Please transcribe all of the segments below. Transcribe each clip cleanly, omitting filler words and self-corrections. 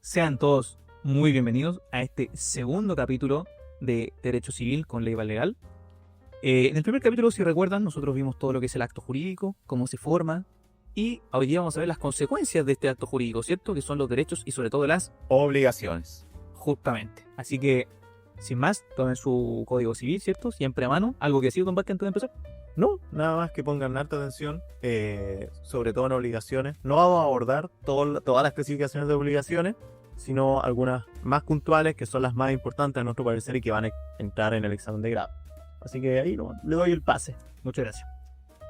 Sean todos muy bienvenidos a este segundo capítulo de Derecho Civil con Ley Legal. En el primer capítulo, si recuerdan, nosotros vimos todo lo que es el acto jurídico, cómo se forma, y hoy día vamos a ver las consecuencias de este acto jurídico, ¿cierto? Que son los derechos y sobre todo las obligaciones. Justamente. Así que, sin más, tomen su código civil, ¿cierto? Siempre a mano. ¿Algo que decir, don Vázquez, antes de empezar? No, nada más que pongan alta atención, sobre todo en obligaciones. No vamos a abordar todas las clasificaciones de obligaciones, sino algunas más puntuales que son las más importantes a nuestro parecer y que van a entrar en el examen de grado. Así que ahí le doy el pase. Muchas gracias.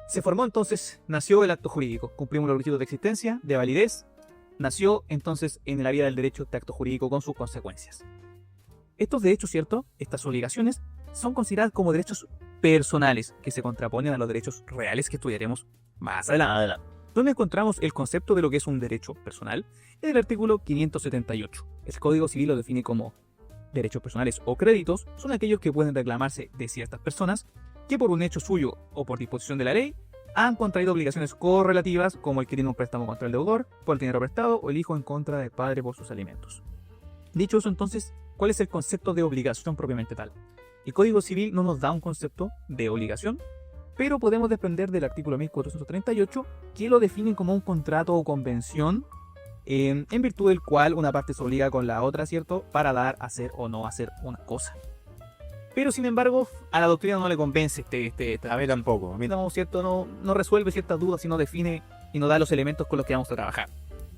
Se formó entonces, nació el acto jurídico. Cumplimos los requisitos de existencia, de validez. Nació entonces en la vida del derecho este acto jurídico con sus consecuencias. Estos derechos, ¿cierto? Estas obligaciones son consideradas como derechos personales que se contraponen a los derechos reales que estudiaremos más adelante. ¿Dónde encontramos el concepto de lo que es un derecho personal? En el artículo 578. El Código Civil lo define como derechos personales o créditos son aquellos que pueden reclamarse de ciertas personas que por un hecho suyo o por disposición de la ley han contraído obligaciones correlativas, como el que tiene un préstamo contra el deudor por el dinero prestado o el hijo en contra del padre por sus alimentos. Dicho eso, entonces, ¿cuál es el concepto de obligación propiamente tal? El Código Civil no nos da un concepto de obligación, pero podemos desprender del artículo 1438 que lo definen como un contrato o convención en virtud del cual una parte se obliga con la otra, ¿cierto?, para dar, hacer o no hacer una cosa. Pero sin embargo, a la doctrina no le convence A mí tampoco. ¿cierto? No resuelve ciertas dudas, sino define y nos da los elementos con los que vamos a trabajar.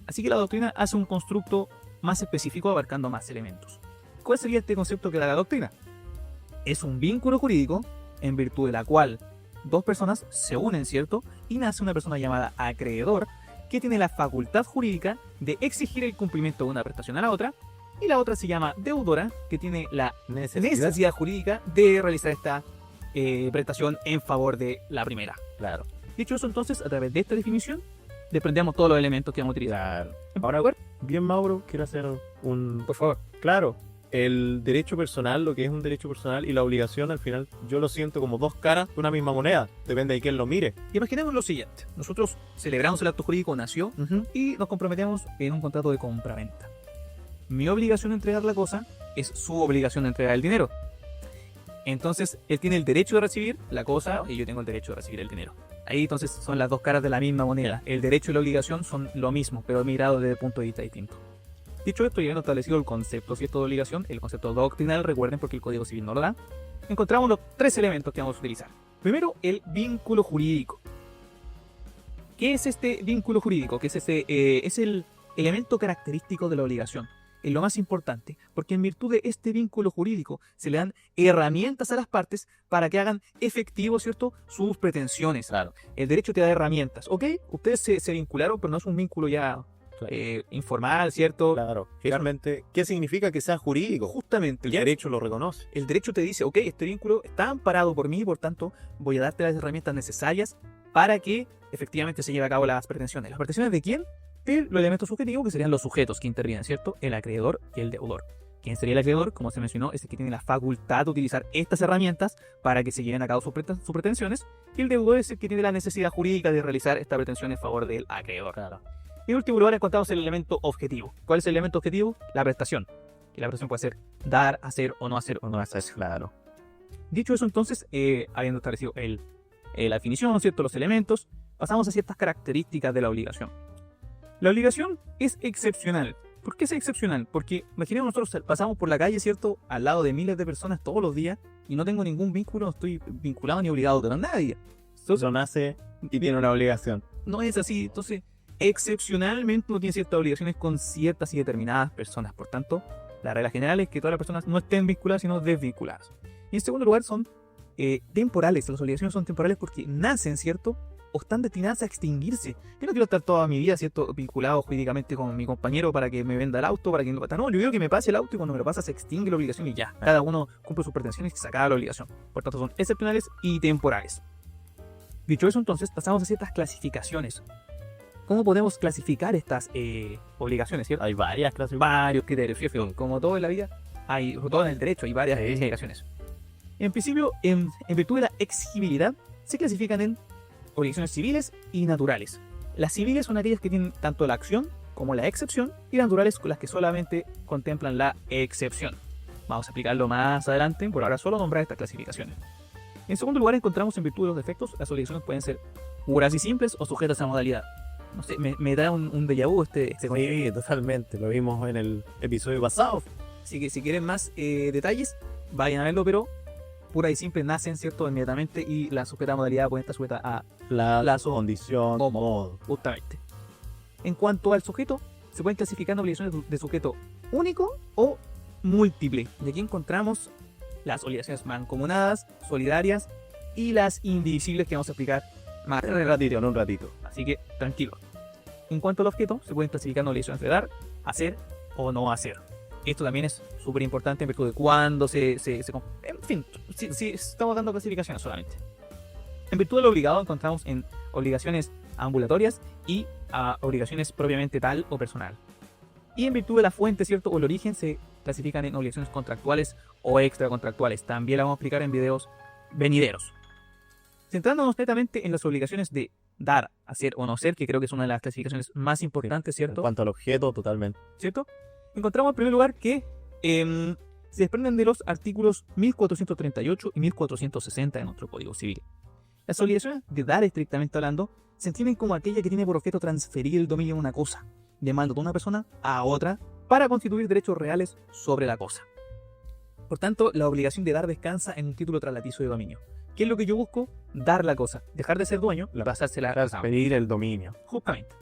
Así que la doctrina hace un constructo más específico abarcando más elementos. ¿Cuál sería este concepto que da la doctrina? Es un vínculo jurídico en virtud de la cual dos personas se unen, ¿cierto? Y nace una persona llamada acreedor que tiene la facultad jurídica de exigir el cumplimiento de una prestación a la otra, y la otra se llama deudora, que tiene la necesidad jurídica de realizar esta prestación en favor de la primera. Claro. Dicho eso, entonces, a través de esta definición, desprendemos todos los elementos que vamos a utilizar. Ahora, bien, Mauro, quiero hacer un... Por favor. Claro, el derecho personal, lo que es un derecho personal y la obligación, al final, yo lo siento como dos caras de una misma moneda. Depende de quién lo mire. Imaginemos lo siguiente. Nosotros celebramos el acto jurídico, nació, y nos comprometemos en un contrato de compra-venta. Mi obligación de entregar la cosa es su obligación de entregar el dinero. Entonces, él tiene el derecho de recibir la cosa y yo tengo el derecho de recibir el dinero. Ahí entonces son las dos caras de la misma moneda. El derecho y la obligación son lo mismo, pero mirado desde punto de vista distinto. Dicho esto, ya habiendo establecido el concepto cierto de obligación, el concepto doctrinal, recuerden porque el Código Civil no lo da, encontramos los tres elementos que vamos a utilizar. Primero, el vínculo jurídico. ¿Qué es este vínculo jurídico? ¿Qué es es el elemento característico de la obligación. Es lo más importante, porque en virtud de este vínculo jurídico se le dan herramientas a las partes para que hagan efectivo, ¿cierto?, sus pretensiones. Claro. El derecho te da herramientas, ¿ok? Ustedes se vincularon, pero no es un vínculo ya informal, ¿cierto? Claro. Finalmente, ¿qué significa que sea jurídico? Justamente. El derecho lo reconoce. El derecho te dice, ok, este vínculo está amparado por mí, por tanto, voy a darte las herramientas necesarias para que efectivamente se lleve a cabo las pretensiones. ¿Las pretensiones de quién? De los elementos subjetivos, que serían los sujetos que intervienen, ¿cierto? El acreedor y el deudor. ¿Quién sería el acreedor? Como se mencionó, es el que tiene la facultad de utilizar estas herramientas para que se lleven a cabo sus pretensiones, y el deudor es el que tiene la necesidad jurídica de realizar esta pretensión en favor del acreedor. Claro. Y en último lugar encontramos el elemento objetivo. ¿Cuál es el elemento objetivo? La prestación. Que la prestación puede ser dar, hacer o no hacer o no hacer. Claro. Dicho eso, entonces, habiendo establecido la definición, ¿cierto?, los elementos, pasamos a ciertas características de la obligación. La obligación es excepcional. ¿Por qué es excepcional? Porque imaginemos nosotros pasamos por la calle, ¿cierto?, al lado de miles de personas todos los días y no tengo ningún vínculo, no estoy vinculado ni obligado con nadie. Entonces, nace y tiene una obligación. No es así. Entonces, excepcionalmente uno tiene ciertas obligaciones con ciertas y determinadas personas. Por tanto, la regla general es que todas las personas no estén vinculadas, sino desvinculadas. Y en segundo lugar son temporales. Las obligaciones son temporales porque nacen, ¿cierto?, o están destinadas a extinguirse. Yo no quiero estar toda mi vida, ¿cierto?, vinculado jurídicamente con mi compañero para que me venda el auto, para que no, yo quiero que me pase el auto y cuando me lo pasa se extingue la obligación y ya. Cada uno cumple sus pretensiones y se acaba la obligación. Por tanto, son excepcionales y temporales. Dicho eso, entonces, pasamos a ciertas clasificaciones. ¿Cómo podemos clasificar estas obligaciones, cierto? Hay varias clases. Varios criterios, ¿cierto? Como todo en la vida, todo en el derecho, hay varias clasificaciones. En principio, en virtud de la exigibilidad, se clasifican en obligaciones civiles y naturales. Las civiles son aquellas que tienen tanto la acción como la excepción, y las naturales, las que solamente contemplan la excepción. Vamos a explicarlo más adelante, por ahora solo nombrar estas clasificaciones. En segundo lugar, encontramos en virtud de los defectos, las obligaciones pueden ser puras y simples o sujetas a modalidad. No sé, me da un déjà vu este concepto. Sí, totalmente. Lo vimos en el episodio pasado. Así que si quieren más detalles, vayan a verlo, pero pura y simple nacen, ¿cierto? Inmediatamente, y la sujeta a modalidad puede estar sujeta a Plazo, condición, o modo. justamente. En cuanto al sujeto, se pueden clasificar en obligaciones de sujeto único o múltiple. Y aquí encontramos las obligaciones mancomunadas, solidarias y las indivisibles, que vamos a explicar más En un ratito. Así que tranquilo. En cuanto al objeto, se pueden clasificar en obligaciones de dar, hacer o no hacer. Esto también es súper importante en virtud de cuándo en fin, si estamos dando clasificaciones solamente. En virtud de lo obligado encontramos en obligaciones ambulatorias y obligaciones propiamente tal o personal. Y en virtud de la fuente, ¿cierto? O el origen, se clasifican en obligaciones contractuales o extracontractuales. También la vamos a explicar en videos venideros. Centrándonos netamente en las obligaciones de dar, hacer o no hacer, que creo que es una de las clasificaciones más importantes, En ¿cierto? cuanto al objeto, totalmente. ¿Cierto? Encontramos en primer lugar que se desprenden de los artículos 1438 y 1460 de nuestro Código Civil. Las obligaciones de dar, estrictamente hablando, se entienden como aquella que tiene por objeto transferir el dominio de una cosa, de mando de una persona a otra, para constituir derechos reales sobre la cosa. Por tanto, la obligación de dar descansa en un título traslatizo de dominio. ¿Qué es lo que yo busco? Dar la cosa, dejar de ser dueño, pasársela a Transferir el dominio. justamente.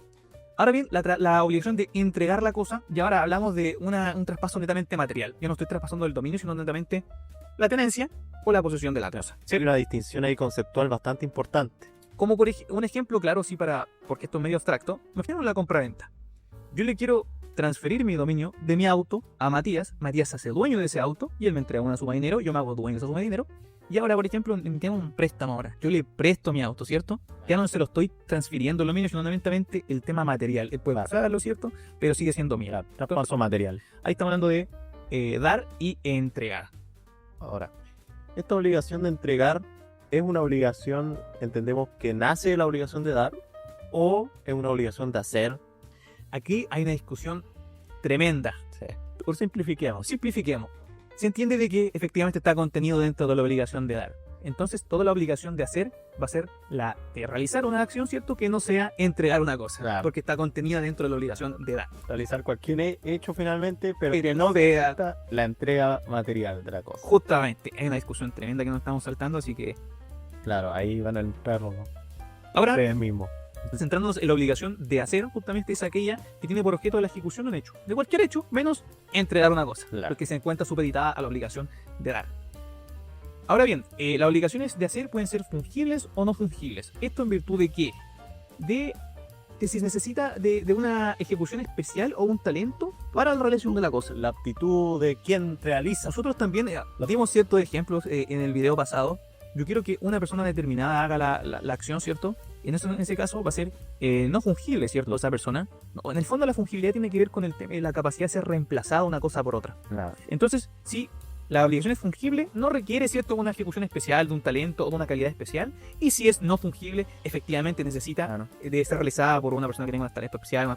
Ahora bien, la obligación de entregar la cosa, y ahora hablamos de un traspaso netamente material. Yo no estoy traspasando el dominio, sino netamente la tenencia o la posesión de la cosa. Hay una distinción ahí conceptual bastante importante. Como un ejemplo claro, sí, porque esto es medio abstracto, imagínate la compraventa. Yo le quiero transferir mi dominio de mi auto a Matías, Matías se hace dueño de ese auto y él me entrega una suma de dinero, yo me hago dueño de esa suma de dinero, y ahora, por ejemplo, tengo un préstamo ahora, yo le presto mi auto, ¿cierto? Ya no se lo estoy transfiriendo el dominio, sino netamente el tema material. Él puede pasarlo, ¿cierto? Pero sigue siendo mío. Traspaso material. Ahí estamos hablando de dar y entregar. Ahora, esta obligación de entregar es una obligación, entendemos que nace de la obligación de dar, o es una obligación de hacer. Aquí hay una discusión tremenda. Por simplifiquemos. Simplifiquemos. Se entiende de que efectivamente está contenido dentro de la obligación de dar. Entonces, toda la obligación de hacer va a ser la de realizar una acción, ¿cierto? Que no sea entregar una cosa. Claro. Porque está contenida dentro de la obligación de dar. Realizar cualquier hecho finalmente, pero Pero no de la entrega material de la cosa. justamente. Hay una discusión tremenda que nos estamos saltando, así que Claro, ahí van el perro. ahora, Ustedes mismos. centrándonos en la obligación de hacer, justamente es aquella que tiene por objeto la ejecución de un hecho. De cualquier hecho, menos entregar una cosa. Claro. Porque se encuentra supeditada a la obligación de dar. Ahora bien, las obligaciones de hacer pueden ser fungibles o no fungibles. ¿Esto en virtud de qué? De que si se necesita de una ejecución especial o un talento para la realización de la cosa. La aptitud de quien realiza. Nosotros también dimos ciertos ejemplos en el video pasado. Yo quiero que una persona determinada haga la acción, ¿cierto? Y en ese caso va a ser no fungible, ¿cierto? Esa persona. No, en el fondo la fungibilidad tiene que ver con la capacidad de ser reemplazada una cosa por otra. Claro. Entonces, si la obligación es fungible, no requiere, ¿cierto?, una ejecución especial, de un talento o de una calidad especial. Y si es no fungible, efectivamente necesita Claro. de ser realizada por una persona que tenga un talento especial,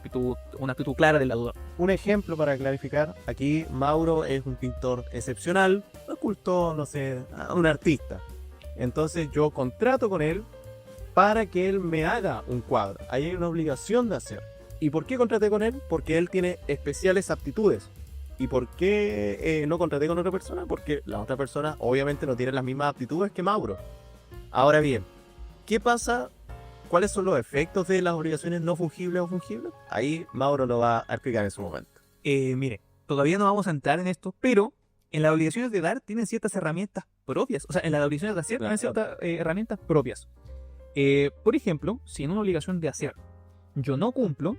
una aptitud clara de la duda. Un ejemplo para clarificar, aquí Mauro es un pintor excepcional, ocultó, no sé, a un artista. Entonces yo contrato con él para que él me haga un cuadro. Ahí hay una obligación de hacer. ¿Y por qué contraté con él? Porque él tiene especiales aptitudes. ¿Y por qué no contraté con otra persona? Porque la otra persona obviamente no tiene las mismas aptitudes que Mauro. Ahora bien, ¿qué pasa? ¿Cuáles son los efectos de las obligaciones no fungibles o fungibles? Ahí Mauro lo va a explicar en su momento. Mire, todavía no vamos a entrar en esto, pero en las obligaciones de dar tienen ciertas herramientas propias. O sea, en las obligaciones de hacer tienen ciertas herramientas propias. Por ejemplo, si en una obligación de hacer yo no cumplo,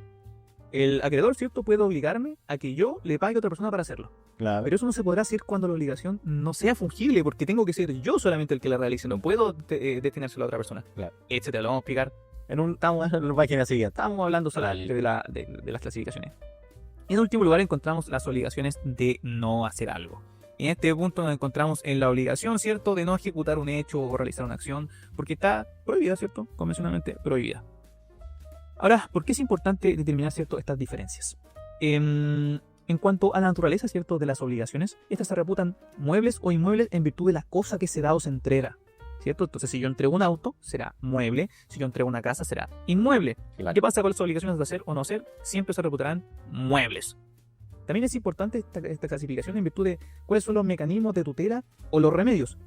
el acreedor, ¿cierto?, puede obligarme a que yo le pague a otra persona para hacerlo. Claro. Pero eso no se podrá hacer cuando la obligación no sea fungible, porque tengo que ser yo solamente el que la realice, no puedo destinárselo a otra persona. Claro. Etcétera, lo vamos a explicar. Estamos en la página siguiente. Estamos hablando solamente de las clasificaciones. En último lugar encontramos las obligaciones de no hacer algo. En este punto nos encontramos en la obligación, ¿cierto?, de no ejecutar un hecho o realizar una acción, porque está prohibida, ¿cierto?, convencionalmente prohibida. Ahora, ¿por qué es importante determinar, ¿cierto?, estas diferencias? En cuanto a la naturaleza, ¿cierto?, de las obligaciones, estas se reputan muebles o inmuebles en virtud de la cosa que se da o se entrega, ¿cierto? Entonces, si yo entrego un auto, será mueble. Si yo entrego una casa, será inmueble. Claro. ¿Qué pasa con las obligaciones de hacer o no hacer? Siempre se reputarán muebles. También es importante esta clasificación en virtud de cuáles son los mecanismos de tutela o los remedios.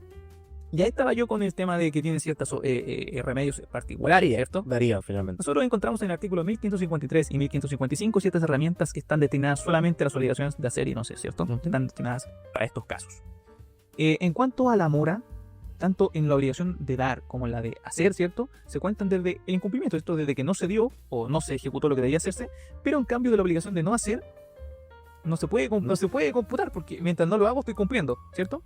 Ya estaba yo con el tema de que tienen ciertos remedios particulares, ¿cierto? Daría finalmente. Nosotros encontramos en el artículo 1553 y 1555 ciertas herramientas que están destinadas solamente a las obligaciones de hacer y no hacer, ¿cierto? Están destinadas para estos casos. En cuanto a la mora, tanto en la obligación de dar como en la de hacer, ¿cierto? Se cuentan desde el incumplimiento, esto desde que no se dio o no se ejecutó lo que debía hacerse, pero en cambio de la obligación de no hacer, no se puede computar porque mientras no lo hago estoy cumpliendo, ¿cierto?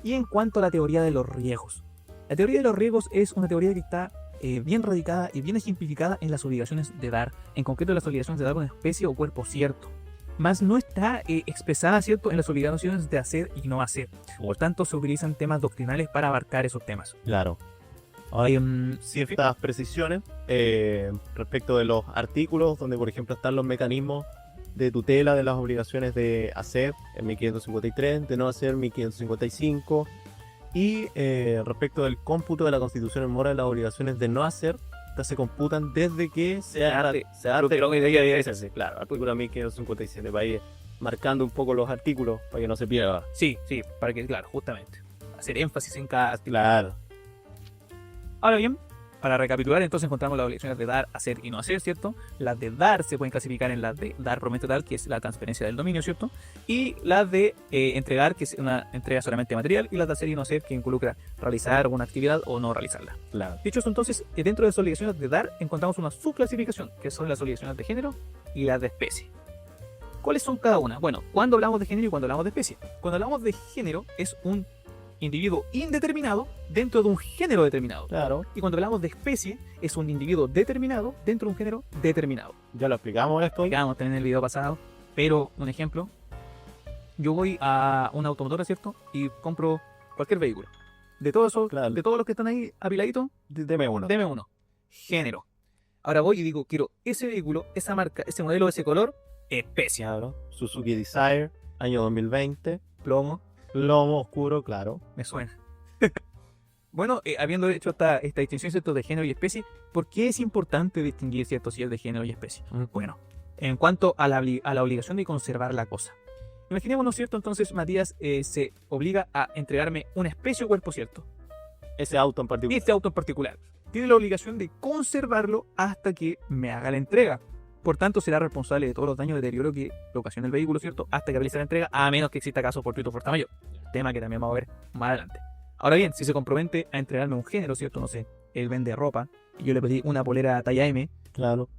Y en cuanto a la teoría de los riesgos. La teoría de los riesgos es una teoría que está bien radicada y bien ejemplificada en las obligaciones de dar, en concreto en las obligaciones de dar una especie o cuerpo cierto. Más no está expresada, ¿cierto?, en las obligaciones de hacer y no hacer. Por tanto, se utilizan temas doctrinales para abarcar esos temas. Claro. Hay ciertas precisiones respecto de los artículos, donde por ejemplo están los mecanismos de tutela de las obligaciones de hacer en 1553, de no hacer 1555, y respecto del cómputo de la Constitución en mora de las obligaciones de no hacer, estas se computan desde que se arte lo que debía hacerse. Claro, artículo 1557, para ir marcando un poco los artículos para que no se pierda. Sí, para que, claro, justamente, hacer énfasis en cada artículo. Claro. Ahora bien, para recapitular, entonces encontramos las obligaciones de dar, hacer y no hacer, ¿cierto? Las de dar se pueden clasificar en las de dar, promete, dar, que es la transferencia del dominio, ¿cierto? Y las de entregar, que es una entrega solamente material, y las de hacer y no hacer, que involucra realizar alguna actividad o no realizarla. Claro. Dicho eso, entonces, dentro de las obligaciones de dar, encontramos una subclasificación, que son las obligaciones de género y las de especie. ¿Cuáles son cada una? Bueno, cuando hablamos de género y cuando hablamos de especie. Cuando hablamos de género, es un individuo indeterminado dentro de un género determinado. Claro. Y cuando hablamos de especie, es un individuo determinado dentro de un género determinado. Ya lo explicamos esto. Explicamos también en el video pasado, pero un ejemplo. Yo voy a una automotora, ¿cierto? Y compro cualquier vehículo. De todo eso, Claro. de todos los que están ahí apiladitos, Deme uno. deme uno. Género. Ahora voy y digo, quiero ese vehículo, esa marca, ese modelo, ese color, especie. Claro. Suzuki Desire, año 2020. Plomo. Lomo oscuro, claro. Me suena. Bueno, habiendo hecho esta distinción, ¿cierto?, de género y especie, ¿por qué es importante distinguir, ¿cierto?, si es de género y especie? Bueno, en cuanto a la obligación de conservar la cosa. Imaginémonos, ¿cierto? Entonces Matías se obliga a entregarme una especie o cuerpo, ¿cierto? Ese auto en particular. Este auto en particular. Tiene la obligación de conservarlo hasta que me haga la entrega. Por tanto, será responsable de todos los daños de deterioro que le ocasione el vehículo, ¿cierto?, hasta que realice la entrega, a menos que exista caso fortuito o fuerza mayor. Tema que también vamos a ver más adelante. Ahora bien, si se compromete a entregarme un género, ¿cierto? No sé, él vende ropa y yo le pedí una polera talla M, Claro.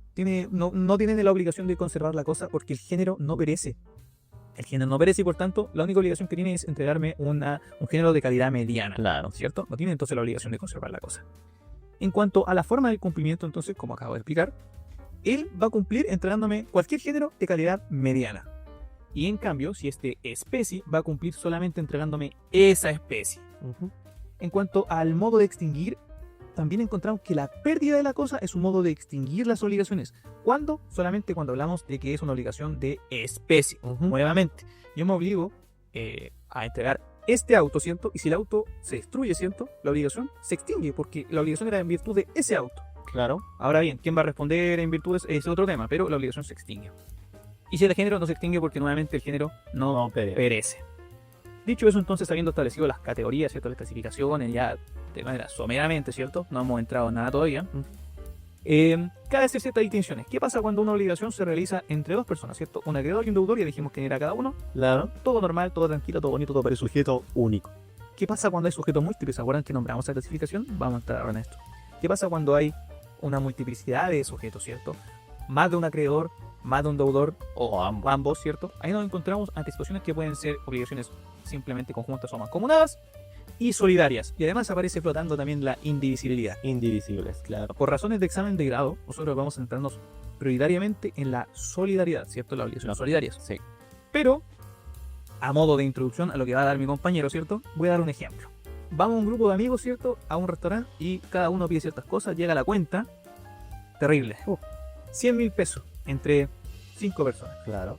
no tiene la obligación de conservar la cosa porque el género no perece. El género no perece y por tanto la única obligación que tiene es entregarme un género de calidad mediana. Claro. ¿Cierto? No tiene entonces la obligación de conservar la cosa. En cuanto a la forma del cumplimiento, entonces, como acabo de explicar, él va a cumplir entregándome cualquier género de calidad mediana. Y en cambio, si es de especie, va a cumplir solamente entregándome esa especie. En cuanto al modo de extinguir, también encontramos que la pérdida de la cosa es un modo de extinguir las obligaciones. ¿Cuándo? Solamente cuando hablamos de que es una obligación de especie. Nuevamente, yo me obligo a entregar este auto, ¿cierto? Y si el auto se destruye, ¿cierto?, la obligación se extingue porque la obligación era en virtud de ese auto. Claro. Ahora bien, ¿quién va a responder en virtud de ese otro tema? Pero la obligación se extingue. Y si es de género, no se extingue porque nuevamente el género no perece. Dicho eso, entonces, habiendo establecido las categorías, ¿cierto?, las clasificaciones, ya de manera someramente, ¿cierto? No hemos entrado en nada todavía. Cabe hacer ciertas distinciones. ¿Qué pasa cuando una obligación se realiza entre dos personas, ¿cierto? Un acreedor y un deudor, ya dijimos quién era cada uno. Claro. Todo normal, todo tranquilo, todo bonito, todo parece Sujeto único. ¿Qué pasa cuando hay sujetos múltiples? ¿Se acuerdan que nombramos esa clasificación? Vamos a entrar ahora en esto. ¿Qué pasa cuando hay una multiplicidad de sujetos, ¿cierto? Más de un acreedor, más de un deudor o ambos, ¿cierto? Ahí nos encontramos ante situaciones que pueden ser obligaciones simplemente conjuntas o mancomunadas y solidarias. Y además aparece flotando también la indivisibilidad. Indivisibles, claro. Por razones de examen de grado, nosotros vamos a centrarnos prioritariamente en la solidaridad, ¿cierto? Las obligaciones solidarias. Sí. Pero, a modo de introducción a lo que va a dar mi compañero, ¿cierto?, voy a dar un ejemplo. Vamos un grupo de amigos, ¿cierto?, a un restaurante y cada uno pide ciertas cosas, llega la cuenta, terrible. 100.000 pesos entre 5 personas. Claro.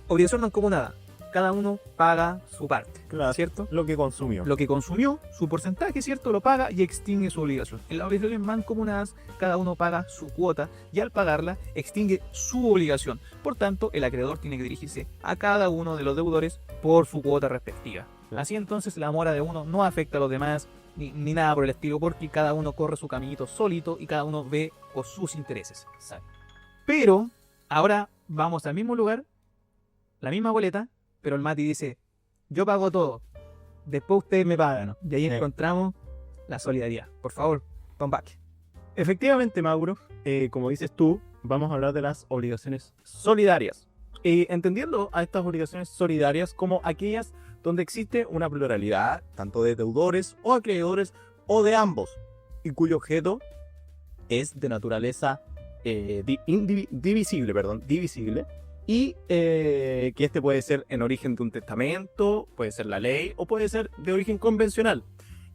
Obligación mancomunada. Cada uno paga su parte, Claro. ¿cierto? Lo que consumió. Lo que consumió, su porcentaje, ¿cierto? Lo paga y extingue su obligación. En las obligaciones mancomunadas, cada uno paga su cuota y al pagarla, extingue su obligación. Por tanto, el acreedor tiene que dirigirse a cada uno de los deudores por su cuota respectiva. Claro. Así entonces la mora de uno no afecta a los demás ni nada por el estilo, porque cada uno corre su caminito solito y cada uno ve por sus intereses. Pero ahora vamos al mismo lugar, la misma boleta, pero el Mati dice, yo pago todo, después ustedes me pagan. Y ahí Sí. encontramos la solidaridad. Por favor, come back. Efectivamente, Mauro, como dices tú, vamos a hablar de las obligaciones solidarias. Entendiendo a estas obligaciones solidarias como aquellas donde existe una pluralidad, tanto de deudores o acreedores o de ambos, y cuyo objeto es de naturaleza divisible, y que este puede ser en origen de un testamento, puede ser la ley o puede ser de origen convencional.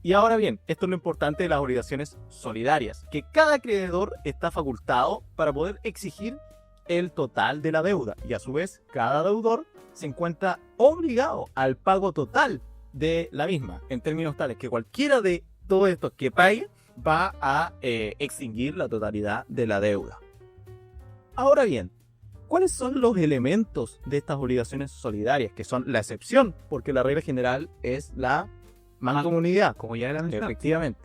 Y ahora bien, esto es lo importante de las obligaciones solidarias, que cada acreedor está facultado para poder exigir el total de la deuda y a su vez cada deudor se encuentra obligado al pago total de la misma, en términos tales que cualquiera de todos estos que pague va a extinguir la totalidad de la deuda. Ahora bien, ¿cuáles son los elementos de estas obligaciones solidarias? Que son la excepción, porque la regla general es la mancomunidad, Como ya era mencionado. efectivamente.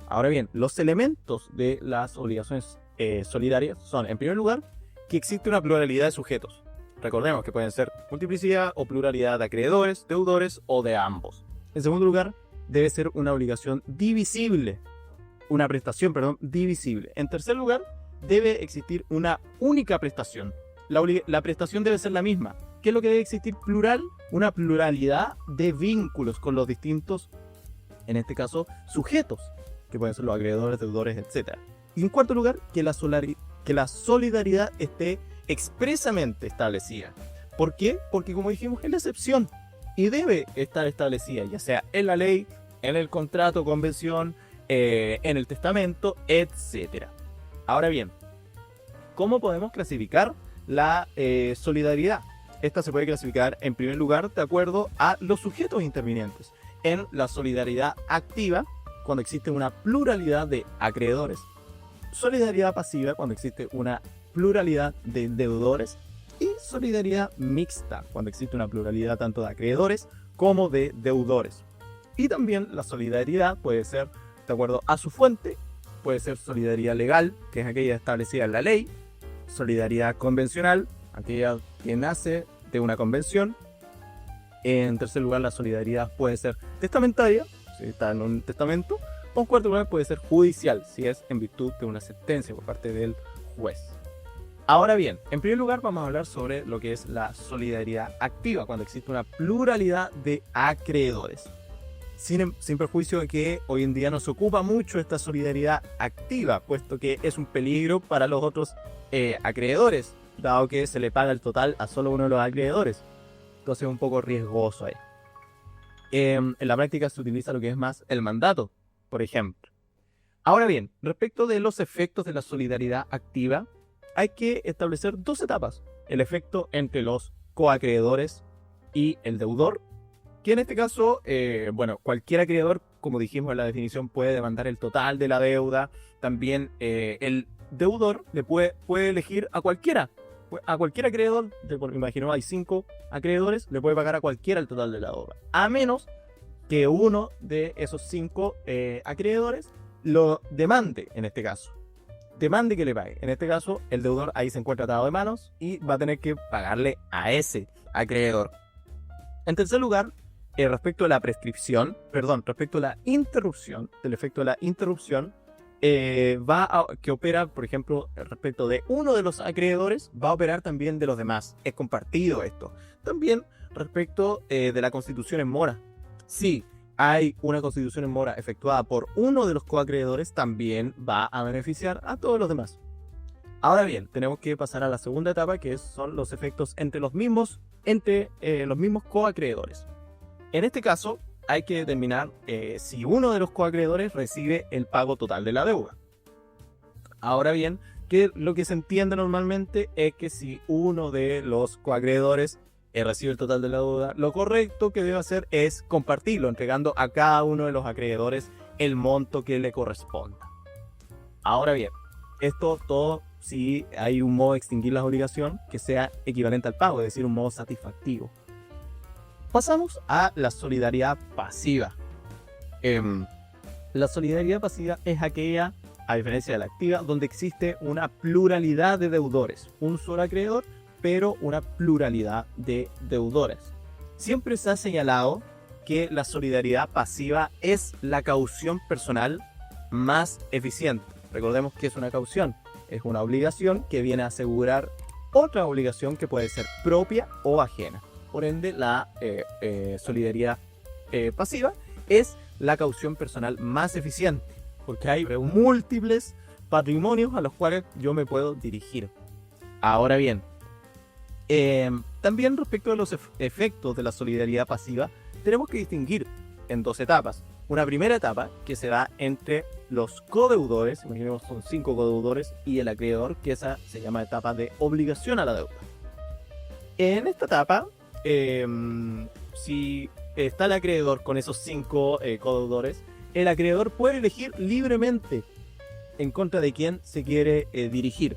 Ahora bien, los elementos de las obligaciones solidarias son, en primer lugar, que existe una pluralidad de sujetos. Recordemos que pueden ser multiplicidad o pluralidad de acreedores, deudores o de ambos. En segundo lugar, debe ser una obligación divisible. Una prestación, perdón, divisible. En tercer lugar, debe existir una única prestación. La prestación debe ser la misma. ¿Qué es lo que debe existir? Plural, una pluralidad de vínculos con los distintos, en este caso, sujetos, que pueden ser los acreedores, deudores, etc. Y en cuarto lugar, que la solidaridad esté expresamente establecida. ¿Por qué? Porque como dijimos, es la excepción y debe estar establecida, ya sea en la ley, en el contrato, convención, en el testamento, etc. Ahora bien, ¿cómo podemos clasificar la solidaridad? Esta se puede clasificar en primer lugar de acuerdo a los sujetos intervinientes. En la solidaridad activa, cuando existe una pluralidad de acreedores. Solidaridad pasiva, cuando existe una pluralidad de deudores. Y solidaridad mixta, cuando existe una pluralidad tanto de acreedores como de deudores. Y también la solidaridad puede ser de acuerdo a su fuente, puede ser solidaridad legal, que es aquella establecida en la ley, solidaridad convencional, aquella que nace de una convención. En tercer lugar, la solidaridad puede ser testamentaria, si está en un testamento, o en cuarto lugar puede ser judicial, si es en virtud de una sentencia por parte del juez. Ahora bien, en primer lugar vamos a hablar sobre lo que es la solidaridad activa, cuando existe una pluralidad de acreedores. Sin perjuicio de que hoy en día no se ocupa mucho esta solidaridad activa, puesto que es un peligro para los otros acreedores, dado que se le paga el total a solo uno de los acreedores. Entonces es un poco riesgoso ahí. En la práctica se utiliza lo que es más el mandato, por ejemplo. Ahora bien, respecto de los efectos de la solidaridad activa, hay que establecer dos etapas. El efecto entre los coacreedores y el deudor, que en este caso, cualquier acreedor, como dijimos en la definición, puede demandar el total de la deuda. También el deudor le puede elegir a cualquier acreedor. Imagino hay 5 acreedores, le puede pagar a cualquiera el total de la deuda, a menos que uno de esos 5 acreedores lo demande. En este caso demande que le pague. En este caso el deudor ahí se encuentra atado de manos y va a tener que pagarle a ese acreedor. En tercer lugar, respecto a la interrupción, del efecto de la interrupción, que opera, por ejemplo, respecto de uno de los acreedores, va a operar también de los demás. Es compartido esto. También respecto de la constitución en mora. Si hay una constitución en mora efectuada por uno de los coacreedores, también va a beneficiar a todos los demás. Ahora bien, tenemos que pasar a la segunda etapa, que son los efectos entre los mismos coacreedores. En este caso, hay que determinar si uno de los coacreedores recibe el pago total de la deuda. Ahora bien, Que lo que se entiende normalmente es que si uno de los coacreedores recibe el total de la deuda, lo correcto que debe hacer es compartirlo, entregando a cada uno de los acreedores el monto que le corresponda. Ahora bien, esto todo si hay un modo de extinguir la obligación que sea equivalente al pago, es decir, un modo satisfactivo. Pasamos a la solidaridad pasiva. La solidaridad pasiva es aquella, a diferencia de la activa, donde existe una pluralidad de deudores. Un solo acreedor, pero una pluralidad de deudores. Siempre se ha señalado que la solidaridad pasiva es la caución personal más eficiente. Recordemos que es una caución, es una obligación que viene a asegurar otra obligación que puede ser propia o ajena. Por ende, la solidaridad pasiva es la caución personal más eficiente, porque hay múltiples patrimonios a los cuales yo me puedo dirigir. Ahora bien, también respecto a los efectos de la solidaridad pasiva, tenemos que distinguir en dos etapas. Una primera etapa que se da entre los codeudores, imaginemos son 5 codeudores, y el acreedor, que esa se llama etapa de obligación a la deuda. En esta etapa, si está el acreedor con esos 5 codeudores, el acreedor puede elegir libremente en contra de quién se quiere dirigir.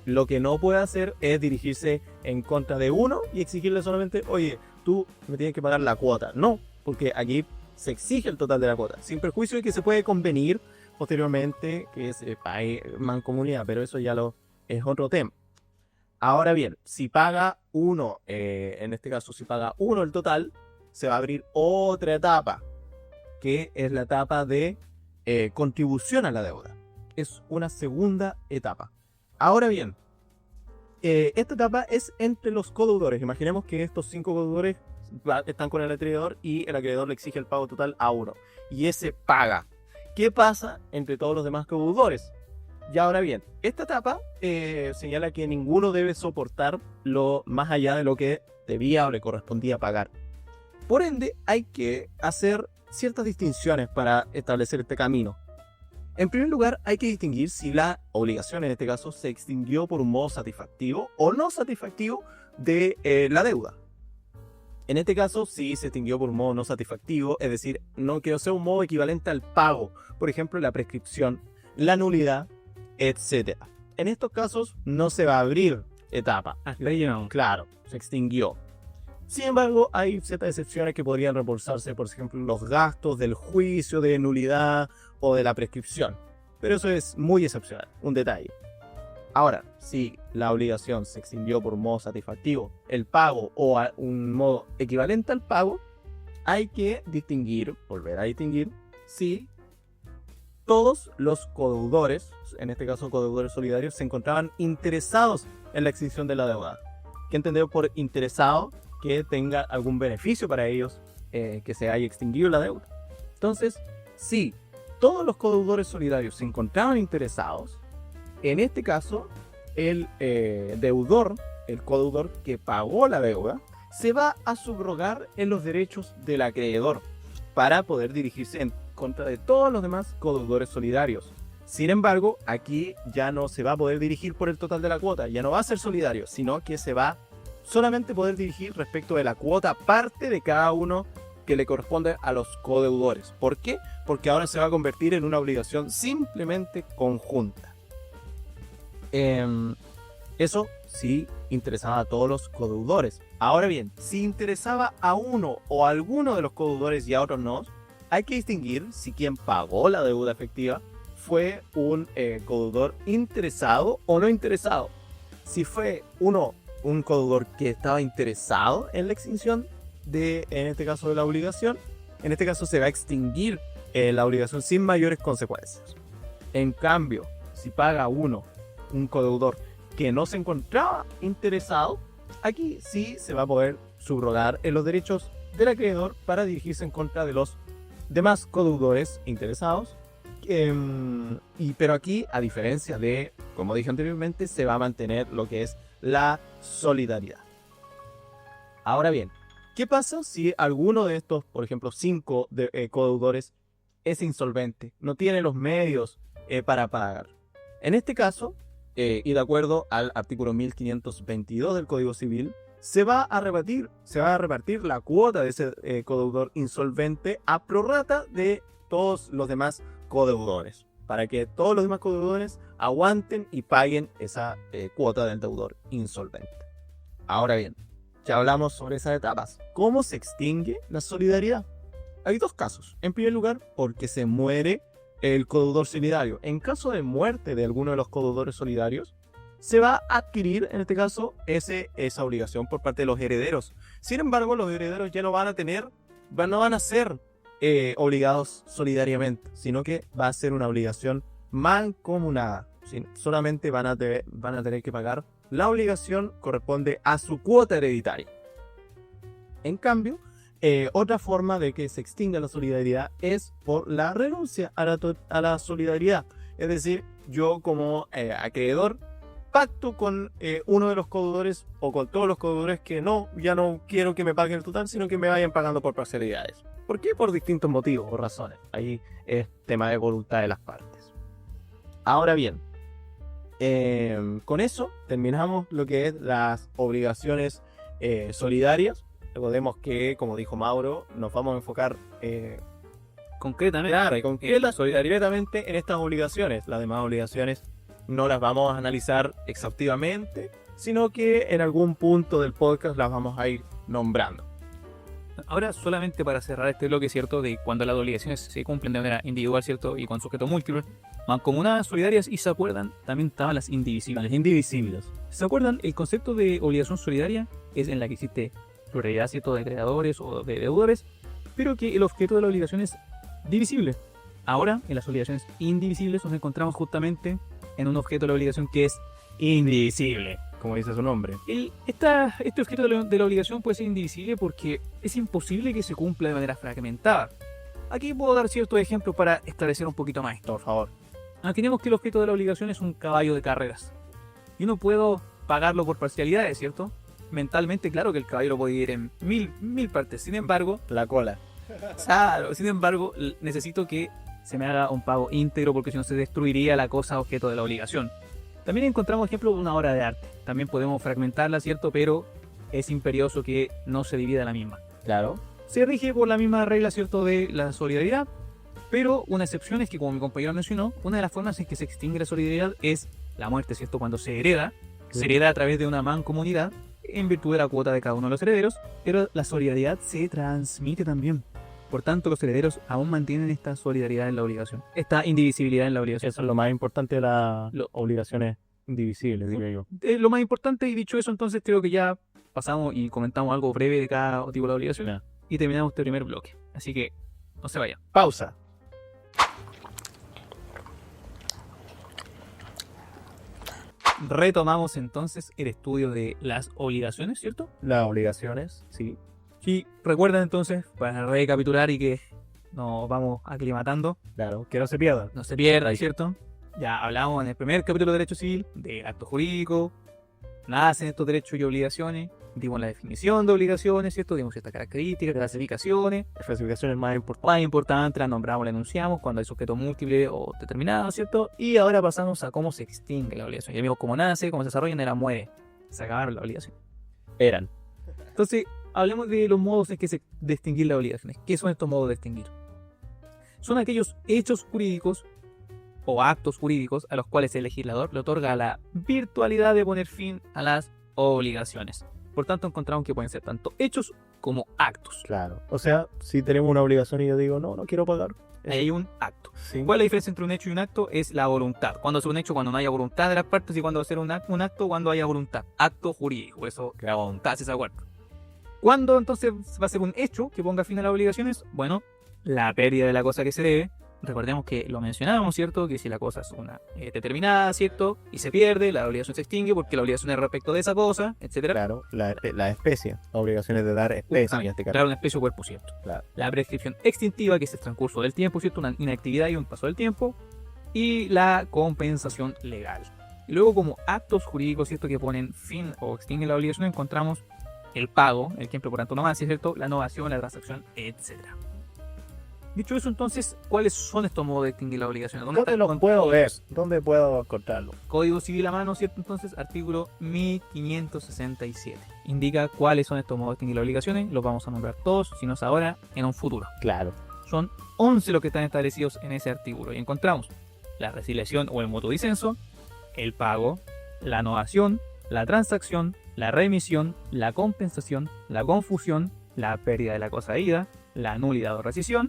Lo que no puede hacer es dirigirse en contra de uno y exigirle solamente, oye, tú me tienes que pagar la cuota. No, porque aquí se exige el total de la cuota, sin perjuicio de que se puede convenir posteriormente que se pague mancomunidad, pero eso ya es otro tema. Ahora bien, si paga uno, en este caso si paga uno el total, se va a abrir otra etapa, que es la etapa de contribución a la deuda. Es una segunda etapa. Ahora bien, esta etapa es entre los codeudores. Imaginemos que estos 5 codeudores están con el acreedor y el acreedor le exige el pago total a uno. Y ese paga. ¿Qué pasa entre todos los demás codeudores? Y ahora bien, esta etapa señala que ninguno debe soportar lo más allá de lo que debía o le correspondía pagar. Por ende, hay que hacer ciertas distinciones para establecer este camino. En primer lugar, hay que distinguir si la obligación en este caso se extinguió por un modo satisfactivo o no satisfactivo de la deuda. En este caso, si se extinguió por un modo no satisfactivo, es decir, no que sea un modo equivalente al pago, por ejemplo, la prescripción, la nulidad, etc. En estos casos no se va a abrir etapa. Claro, se extinguió. Sin embargo, hay ciertas excepciones que podrían reembolsarse, por ejemplo, los gastos del juicio de nulidad o de la prescripción. Pero eso es muy excepcional, un detalle. Ahora, si la obligación se extinguió por un modo satisfactivo, el pago o a un modo equivalente al pago, hay que distinguir, volver a distinguir, si todos los codeudores, en este caso codeudores solidarios, se encontraban interesados en la extinción de la deuda. ¿Qué entendemos por interesado? Que tenga algún beneficio para ellos que se haya extinguido la deuda. Entonces, si todos los codeudores solidarios se encontraban interesados, en este caso, el deudor, el codeudor que pagó la deuda, se va a subrogar en los derechos del acreedor para poder dirigirse en contra de todos los demás codeudores solidarios. Sin embargo, aquí ya no se va a poder dirigir por el total de la cuota, ya no va a ser solidario, sino que se va solamente poder dirigir respecto de la cuota parte de cada uno que le corresponde a los codeudores. ¿Por qué? Porque ahora se va a convertir en una obligación simplemente conjunta. Eso sí interesaba a todos los codeudores. Ahora bien, si interesaba a uno o a alguno de los codeudores y a otros no, hay que distinguir si quien pagó la deuda efectiva fue un codeudor interesado o no interesado. Si fue un codeudor que estaba interesado en la extinción de, en este caso, de la obligación, en este caso se va a extinguir la obligación sin mayores consecuencias. En cambio, si paga un codeudor que no se encontraba interesado, aquí sí se va a poder subrogar en los derechos del acreedor para dirigirse en contra de los demás codeudores interesados. Pero aquí, a diferencia de, como dije anteriormente, se va a mantener lo que es la solidaridad. Ahora bien, ¿qué pasa si alguno de estos, por ejemplo, 5 codeudores es insolvente, no tiene los medios para pagar? En este caso, y de acuerdo al artículo 1522 del Código Civil, se va a repartir la cuota de ese codeudor insolvente a prorrata de todos los demás codeudores, para que todos los demás codeudores aguanten y paguen esa cuota del deudor insolvente. Ahora bien, ya hablamos sobre esas etapas. ¿Cómo se extingue la solidaridad? Hay dos casos. En primer lugar, porque se muere el codeudor solidario. En caso de muerte de alguno de los codeudores solidarios, se va a adquirir, en este caso, esa obligación por parte de los herederos. Sin embargo, los herederos ya no van a ser obligados solidariamente, sino que va a ser una obligación mancomunada. Solamente van a tener que pagar la obligación corresponde a su cuota hereditaria. En cambio, otra forma de que se extinga la solidaridad es por la renuncia a la solidaridad. Es decir, yo como acreedor pacto con uno de los codeudores o con todos los codeudores que ya no quiero que me paguen el total, sino que me vayan pagando por parcialidades. ¿Por qué? Por distintos motivos o razones. Ahí es tema de voluntad de las partes. Ahora bien, con eso terminamos lo que es las obligaciones solidarias. Recordemos que, como dijo Mauro, nos vamos a enfocar concretamente, solidariamente en estas obligaciones. Las demás obligaciones no las vamos a analizar exhaustivamente, sino que en algún punto del podcast las vamos a ir nombrando. Ahora, solamente para cerrar este bloque, ¿cierto? De cuando las obligaciones se cumplen de manera individual, ¿cierto? Y con sujetos múltiples, mancomunadas, solidarias, y se acuerdan, también estaban las indivisibles. Las indivisibles. ¿Se acuerdan? El concepto de obligación solidaria es en la que existe pluralidad, ¿cierto? De creadores o de deudores, pero que el objeto de la obligación es divisible. Ahora, en las obligaciones indivisibles nos encontramos justamente en un objeto de la obligación que es indivisible, como dice su nombre. Este objeto de la obligación puede ser indivisible porque es imposible que se cumpla de manera fragmentada. Aquí puedo dar ciertos ejemplos para esclarecer un poquito más esto, por favor. Imaginemos que el objeto de la obligación es un caballo de carreras. Yo no puedo pagarlo por parcialidades, ¿cierto? Mentalmente, claro que el caballo lo puede ir en mil partes. Sin embargo, la cola. Claro, sin embargo, necesito que se me haga un pago íntegro porque si no se destruiría la cosa objeto de la obligación. También encontramos ejemplos de una obra de arte. También podemos fragmentarla, ¿cierto? Pero es imperioso que no se divida la misma. Claro. Se rige por la misma regla, ¿cierto? De la solidaridad. Pero una excepción es que, como mi compañero mencionó, una de las formas en que se extingue la solidaridad es la muerte, ¿cierto? Cuando se hereda. Sí. Se hereda a través de una mancomunidad en virtud de la cuota de cada uno de los herederos. Pero la solidaridad se transmite también. Por tanto, los herederos aún mantienen esta solidaridad en la obligación, esta indivisibilidad en la obligación. Eso es lo más importante de las obligaciones indivisibles, diría yo. Lo más importante, y dicho eso, entonces creo que ya pasamos y comentamos algo breve de cada tipo de obligación. Yeah. Y terminamos este primer bloque. Así que no se vayan. Pausa. Retomamos entonces el estudio de las obligaciones, ¿cierto? Las obligaciones, sí. Y recuerden entonces, para recapitular y que nos vamos aclimatando. Claro, que no se pierda. No se pierda, ¿cierto? Ya hablamos en el primer capítulo de Derecho Civil de acto jurídico, nacen estos derechos y obligaciones, dimos la definición de obligaciones, ¿cierto? Dimos estas características, clasificaciones. Las clasificaciones más importantes, las nombramos, las enunciamos cuando hay sujeto múltiple o determinado, ¿cierto? Y ahora pasamos a cómo se extingue la obligación. Ya vimos cómo nace, cómo se desarrolla, y muere. Se acabaron la obligación. Entonces, hablemos de los modos en que se distinguir las obligaciones. ¿Qué son estos modos de distinguir? Son aquellos hechos jurídicos o actos jurídicos a los cuales el legislador le otorga la virtualidad de poner fin a las obligaciones. Por tanto, encontramos que pueden ser tanto hechos como actos. Claro. O sea, si tenemos una obligación y yo digo, no quiero pagar. Hay un acto. Sí. ¿Cuál es la diferencia entre un hecho y un acto? Es la voluntad. Cuando es un hecho, cuando no haya voluntad de las partes, y cuando va a ser un acto, cuando haya voluntad. Acto jurídico. Eso, que la voluntad se acuerda. ¿Cuándo entonces va a ser un hecho que ponga fin a las obligaciones? Bueno, la pérdida de la cosa que se debe. Recordemos que lo mencionábamos, ¿cierto? Que si la cosa es una determinada, ¿cierto? Y se pierde, la obligación se extingue porque la obligación es respecto de esa cosa, etc. Claro, la especie, obligaciones de dar especie en este caso. Claro, una especie o cuerpo, ¿cierto? Claro. La prescripción extintiva, que es el transcurso del tiempo, ¿cierto? Una inactividad y un paso del tiempo. Y la compensación legal. Y luego, como actos jurídicos, ¿cierto? Que ponen fin o extinguen la obligación, encontramos el pago, el ejemplo por antonomasia, ¿cierto? La novación, la transacción, etc. Dicho eso, entonces, ¿cuáles son estos modos de extinguir las obligaciones? ¿Dónde están los puedo ver? ¿Dónde puedo encontrarlo? Código Civil a mano, ¿cierto? Entonces, artículo 1567. Indica cuáles son estos modos de extinguir las obligaciones. Los vamos a nombrar todos, si no es ahora, en un futuro. Claro. Son 11 los que están establecidos en ese artículo. Y encontramos la resiliación o el mutuo disenso, el pago, la novación, la transacción, la remisión, la compensación, la confusión, la pérdida de la cosa debida, la nulidad o rescisión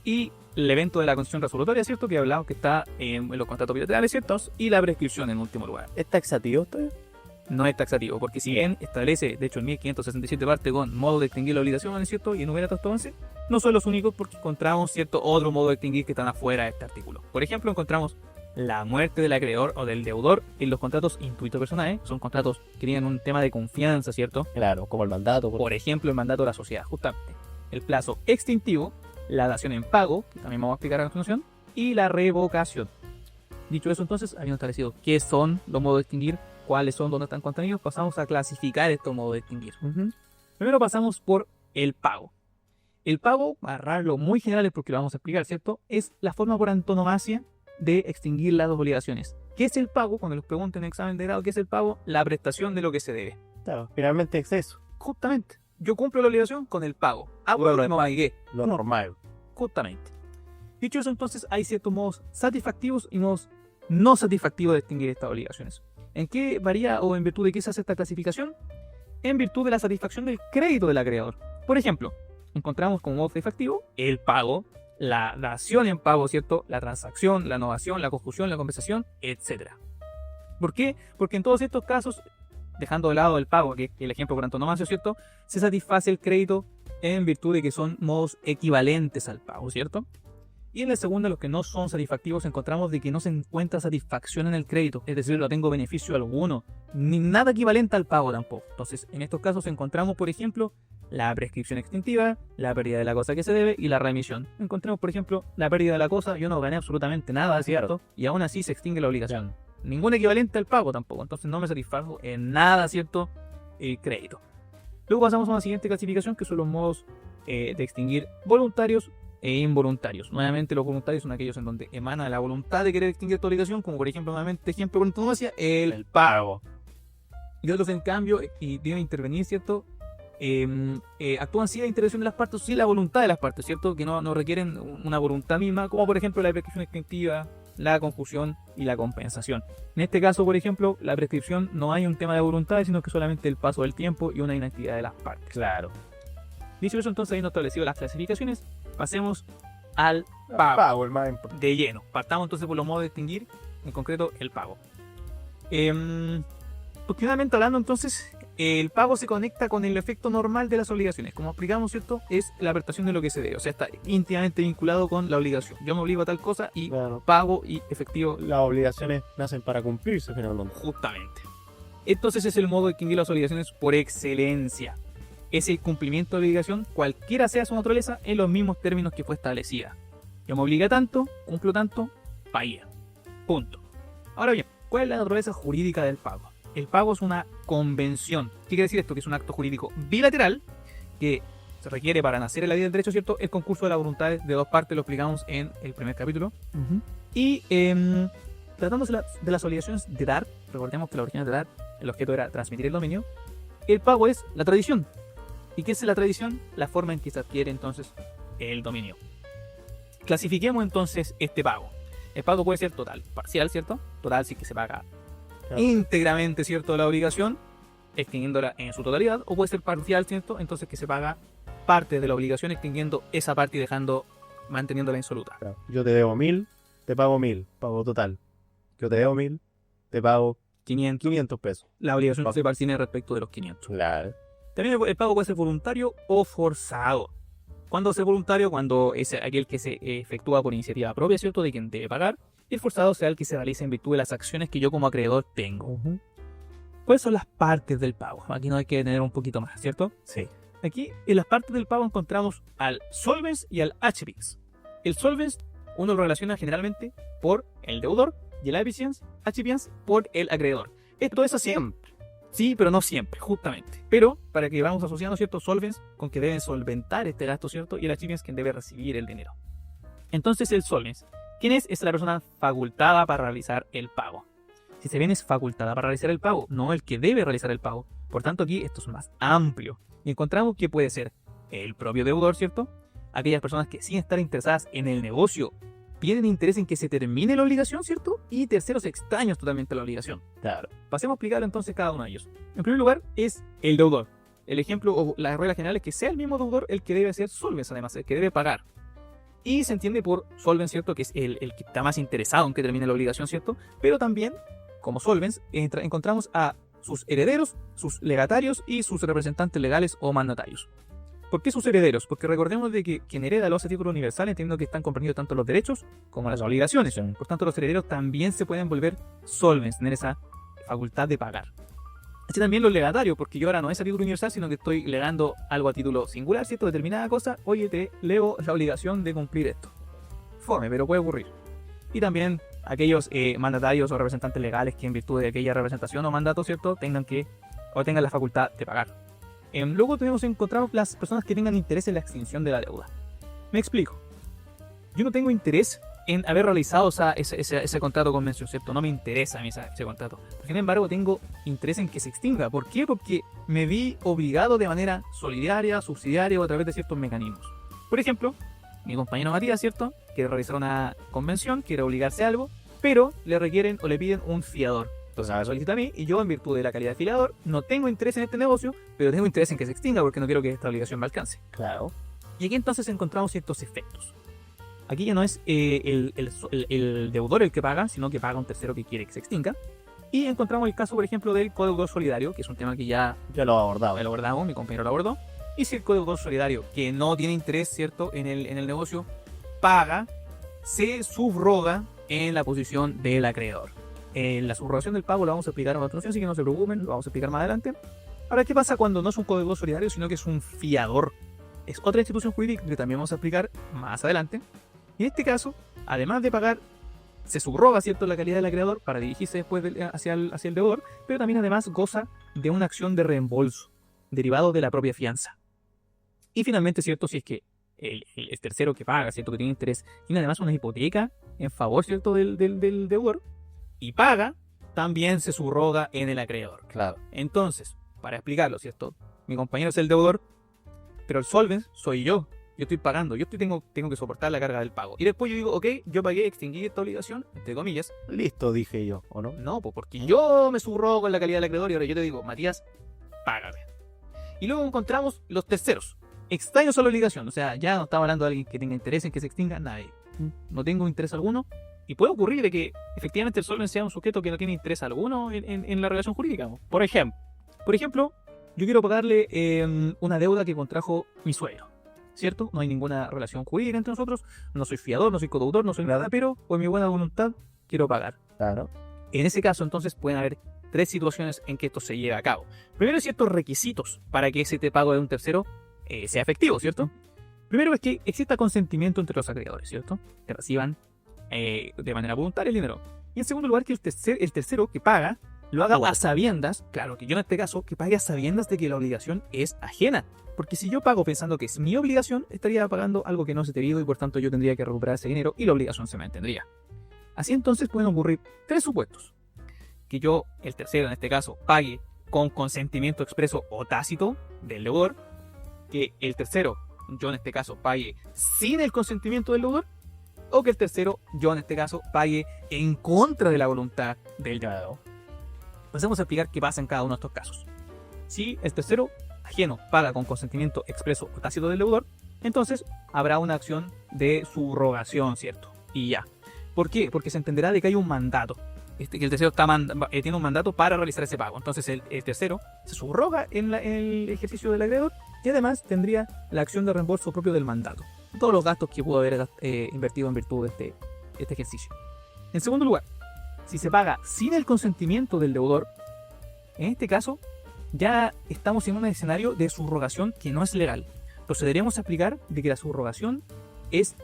y el evento de la concesión resolutoria, ¿cierto? Que hablamos que está en los contratos bilaterales, ¿cierto? Y la prescripción en último lugar. ¿Es taxativo esto? No es taxativo, porque si bien establece, de hecho, el 1567 parte con modo de extinguir la obligación, ¿cierto? Y enumera estos 11, no son los únicos porque encontramos cierto otro modo de extinguir que están afuera de este artículo. Por ejemplo, encontramos la muerte del acreedor o del deudor en los contratos intuito personales, son contratos que tienen un tema de confianza, ¿cierto? Claro, como el mandato. Por ejemplo, el mandato de la sociedad, justamente. El plazo extintivo, la dación en pago, que también vamos a explicar a continuación, y la revocación. Dicho eso, entonces, habiendo establecido qué son los modos de extinguir, cuáles son, dónde están contenidos, pasamos a clasificar estos modos de extinguir. Primero pasamos por el pago. El pago, para agarrarlo muy generales porque lo vamos a explicar, ¿cierto? Es la forma por antonomasia de extinguir las obligaciones. ¿Qué es el pago? Cuando les pregunten en examen de grado, ¿qué es el pago? La prestación de lo que se debe. Claro, finalmente exceso. Justamente. Yo cumplo la obligación con el pago. Hago lo que me pagué. Lo normal. Justamente. Dicho eso, entonces hay ciertos modos satisfactivos y modos no satisfactivos de extinguir estas obligaciones. ¿En qué varía o en virtud de qué se hace esta clasificación? En virtud de la satisfacción del crédito del acreedor. Por ejemplo, encontramos como modo satisfactivo el pago, la dación en pago, ¿cierto? La transacción, la novación, la confusión, la compensación, etc. ¿Por qué? Porque en todos estos casos, dejando de lado el pago, que es el ejemplo por antonomasia, ¿cierto? Se satisface el crédito en virtud de que son modos equivalentes al pago, ¿cierto? Y en la segunda, los que no son satisfactivos, encontramos de que no se encuentra satisfacción en el crédito, es decir, no tengo beneficio alguno, ni nada equivalente al pago tampoco. Entonces, en estos casos encontramos, por ejemplo, la prescripción extintiva, la pérdida de la cosa que se debe y la remisión. Encontramos, por ejemplo, la pérdida de la cosa, yo no gané absolutamente nada, ¿cierto? Y aún así se extingue la obligación. Ningún equivalente al pago tampoco, entonces no me satisfago en nada, ¿cierto? El crédito. Luego pasamos a una siguiente clasificación que son los modos de extinguir voluntarios e involuntarios. Nuevamente, los voluntarios son aquellos en donde emana la voluntad de querer extinguir esta obligación, como por ejemplo, nuevamente, ejemplo por antonomasia, el pago. Y otros, en cambio, y deben intervenir, ¿cierto? Actúan sin la intervención de las partes, sin la voluntad de las partes, ¿cierto? Que no requieren una voluntad misma, como por ejemplo la prescripción extintiva, la confusión y la compensación. En este caso, por ejemplo, la prescripción no hay un tema de voluntad, sino que solamente el paso del tiempo y una inactividad de las partes. Claro. Dicho eso, entonces, habiendo establecido las clasificaciones, pasemos al Pago, el más importante. de lleno. Partamos entonces por los modos de extinguir, en concreto el pago. Funcionalmente hablando, entonces, el pago se conecta con el efecto normal de las obligaciones. Como explicamos, ¿cierto? Es la prestación de lo que se debe. O sea, está íntimamente vinculado con la obligación. Yo me obligo a tal cosa y Claro. pago y efectivo. Las obligaciones nacen para cumplirse finalmente. Justamente. Entonces es el modo de extinguir las obligaciones por excelencia. Es el cumplimiento de obligación, cualquiera sea su naturaleza, en los mismos términos que fue establecida. Yo me obligo a tanto, cumplo tanto, pagué. Punto. Ahora bien, ¿cuál es la naturaleza jurídica del pago? El pago es una convención. ¿Qué quiere decir esto? Que es un acto jurídico bilateral que se requiere para nacer en la vida del derecho, ¿cierto? El concurso de las voluntades de dos partes, lo explicamos en el primer capítulo. Y tratándose de las obligaciones de dar, recordemos que las obligaciones de dar, el objeto era transmitir el dominio. El pago es la tradición. ¿Y qué es la tradición? La forma en que se adquiere entonces el dominio. Clasifiquemos entonces este pago. El pago puede ser total, parcial, ¿cierto? Total sí que se paga íntegramente, ¿cierto? La obligación, extinguiéndola en su totalidad, o puede ser parcial, ¿cierto? Entonces que se paga parte de la obligación, extinguiendo esa parte y manteniéndola insoluta. Claro. Yo te debo 1000, te pago 1000, pago total. Yo te debo 1000, te pago 500 pesos. La obligación se parcial respecto de los 500. Claro. También el pago puede ser voluntario o forzado. ¿Cuándo es voluntario? Cuando es aquel que se efectúa por iniciativa propia, ¿cierto? De quien debe pagar. Y el forzado sea el que se realiza en virtud de las acciones que yo como acreedor tengo. ¿Cuáles son las partes del pago? Aquí no hay que tener un poquito más, ¿cierto? Sí. Aquí en las partes del pago encontramos al solvens y al accipiens. El solvens uno lo relaciona generalmente por el deudor y el accipiens por el acreedor. Esto es así. Sí, pero no siempre, justamente. Pero para que vamos asociando, ¿cierto? Solvens con que deben solventar este gasto, ¿cierto? Y el accipiens quien debe recibir el dinero. Entonces el solvens, ¿quién es? Es la persona facultada para realizar el pago. Si se bien es facultada para realizar el pago, no el que debe realizar el pago. Por tanto, aquí esto es más amplio. Y encontramos que puede ser el propio deudor, ¿cierto? Aquellas personas que sin estar interesadas en el negocio tienen interés en que se termine la obligación, ¿cierto? Y terceros extraños totalmente a la obligación. Claro. Pasemos a explicar entonces cada uno de ellos. En primer lugar es el deudor. El ejemplo o la regla general es que sea el mismo deudor el que debe hacer solvens, además, el que debe pagar. Y se entiende por solvens, ¿cierto? Que es el que está más interesado en que termine la obligación, ¿cierto? Pero también, como solvens, encontramos a sus herederos, sus legatarios y sus representantes legales o mandatarios. ¿Por qué sus herederos? Porque recordemos de que quien hereda lo hace a título universal, entendiendo que están comprendidos tanto los derechos como las obligaciones. Por tanto, los herederos también se pueden volver solvens, tener esa facultad de pagar. Así también los legatarios, porque yo ahora no es a título universal, sino que estoy legando algo a título singular, ¿cierto? Determinada cosa, oye, te lego la obligación de cumplir esto. Fome, pero puede ocurrir. Y también aquellos mandatarios o representantes legales que en virtud de aquella representación o mandato, ¿cierto? Tengan la facultad de pagar. Luego encontramos las personas que tengan interés en la extinción de la deuda. Me explico. Yo no tengo interés en haber realizado ese contrato con mención, ¿cierto? No me interesa a mí ese contrato. Sin embargo, tengo interés en que se extinga. ¿Por qué? Porque me vi obligado de manera solidaria, subsidiaria o a través de ciertos mecanismos. Por ejemplo, mi compañero Matías, ¿cierto? Quiere realizar una convención, quiere obligarse a algo, pero le requieren o le piden un fiador. Entonces me solicita a mí y yo, en virtud de la calidad de fiador, no tengo interés en este negocio, pero tengo interés en que se extinga porque no quiero que esta obligación me alcance. Claro. Y aquí entonces encontramos ciertos efectos. Aquí ya no es el deudor el que paga, sino que paga un tercero que quiere que se extinga. Y encontramos el caso, por ejemplo, del codeudor solidario, que es un tema que ya lo abordamos, mi compañero lo abordó. Y si el codeudor solidario, que no tiene interés, ¿cierto?, en el negocio, paga, se subroga en la posición del acreedor. La subrogación del pago lo vamos a explicar a continuación, así que no se preocupen, lo vamos a explicar más adelante. Ahora, ¿qué pasa cuando no es un codeudor solidario, sino que es un fiador? Es otra institución jurídica que también vamos a explicar más adelante. Y en este caso, además de pagar, se subroga, ¿cierto?, la calidad del acreedor para dirigirse después hacia el deudor, pero también además goza de una acción de reembolso derivado de la propia fianza. Y finalmente, ¿cierto?, si es que el tercero que paga, ¿cierto?, que tiene interés, tiene además una hipoteca en favor, ¿cierto?, del deudor, y paga, también se subroga en el acreedor. Claro. Entonces, para explicarlo, ¿cierto?, mi compañero es el deudor, pero el solvens soy yo. Yo estoy pagando, tengo que soportar la carga del pago. Y después yo digo, ok, yo pagué, extinguí esta obligación, entre comillas. Listo, dije yo, ¿o no? No, pues porque yo me subrogo en la calidad del acreedor y ahora yo te digo, Matías, págame. Y luego encontramos los terceros, extraños a la obligación. O sea, ya no estamos hablando de alguien que tenga interés en que se extinga, nadie. No tengo interés alguno. Y puede ocurrir de que efectivamente el solvens sea un sujeto que no tiene interés alguno en la relación jurídica. Por ejemplo, yo quiero pagarle una deuda que contrajo mi suegro, ¿cierto? No hay ninguna relación jurídica entre nosotros, no soy fiador, no soy codeudor, no soy nada, pero por mi buena voluntad quiero pagar. Claro. En ese caso, entonces, pueden haber tres situaciones en que esto se lleve a cabo. Primero, hay ciertos requisitos para que ese pago de un tercero sea efectivo, ¿cierto? Primero es que exista consentimiento entre los acreedores, ¿cierto? Que reciban de manera voluntaria el dinero. Y en segundo lugar, que el tercero que paga lo haga a sabiendas, claro, que yo en este caso, que pague a sabiendas de que la obligación es ajena. Porque si yo pago pensando que es mi obligación, estaría pagando algo que no es debido y por tanto yo tendría que recuperar ese dinero y la obligación se mantendría. Así entonces pueden ocurrir tres supuestos. Que yo, el tercero en este caso, pague con consentimiento expreso o tácito del deudor. Que el tercero, yo en este caso, pague sin el consentimiento del deudor. O que el tercero, yo en este caso, pague en contra de la voluntad del deudor. Pasemos a explicar qué pasa en cada uno de estos casos. Si el tercero ajeno paga con consentimiento expreso o tácito del deudor, entonces habrá una acción de subrogación, ¿cierto? Y ya. ¿Por qué? Porque se entenderá de que hay un mandato. Que el tercero tiene un mandato para realizar ese pago. Entonces el tercero se subroga en el ejercicio del acreedor y además tendría la acción de reembolso propio del mandato. Todos los gastos que pudo haber invertido en virtud de este ejercicio. En segundo lugar, si se paga sin el consentimiento del deudor, en este caso ya estamos en un escenario de subrogación que no es legal. Procederemos a explicar de que la subrogación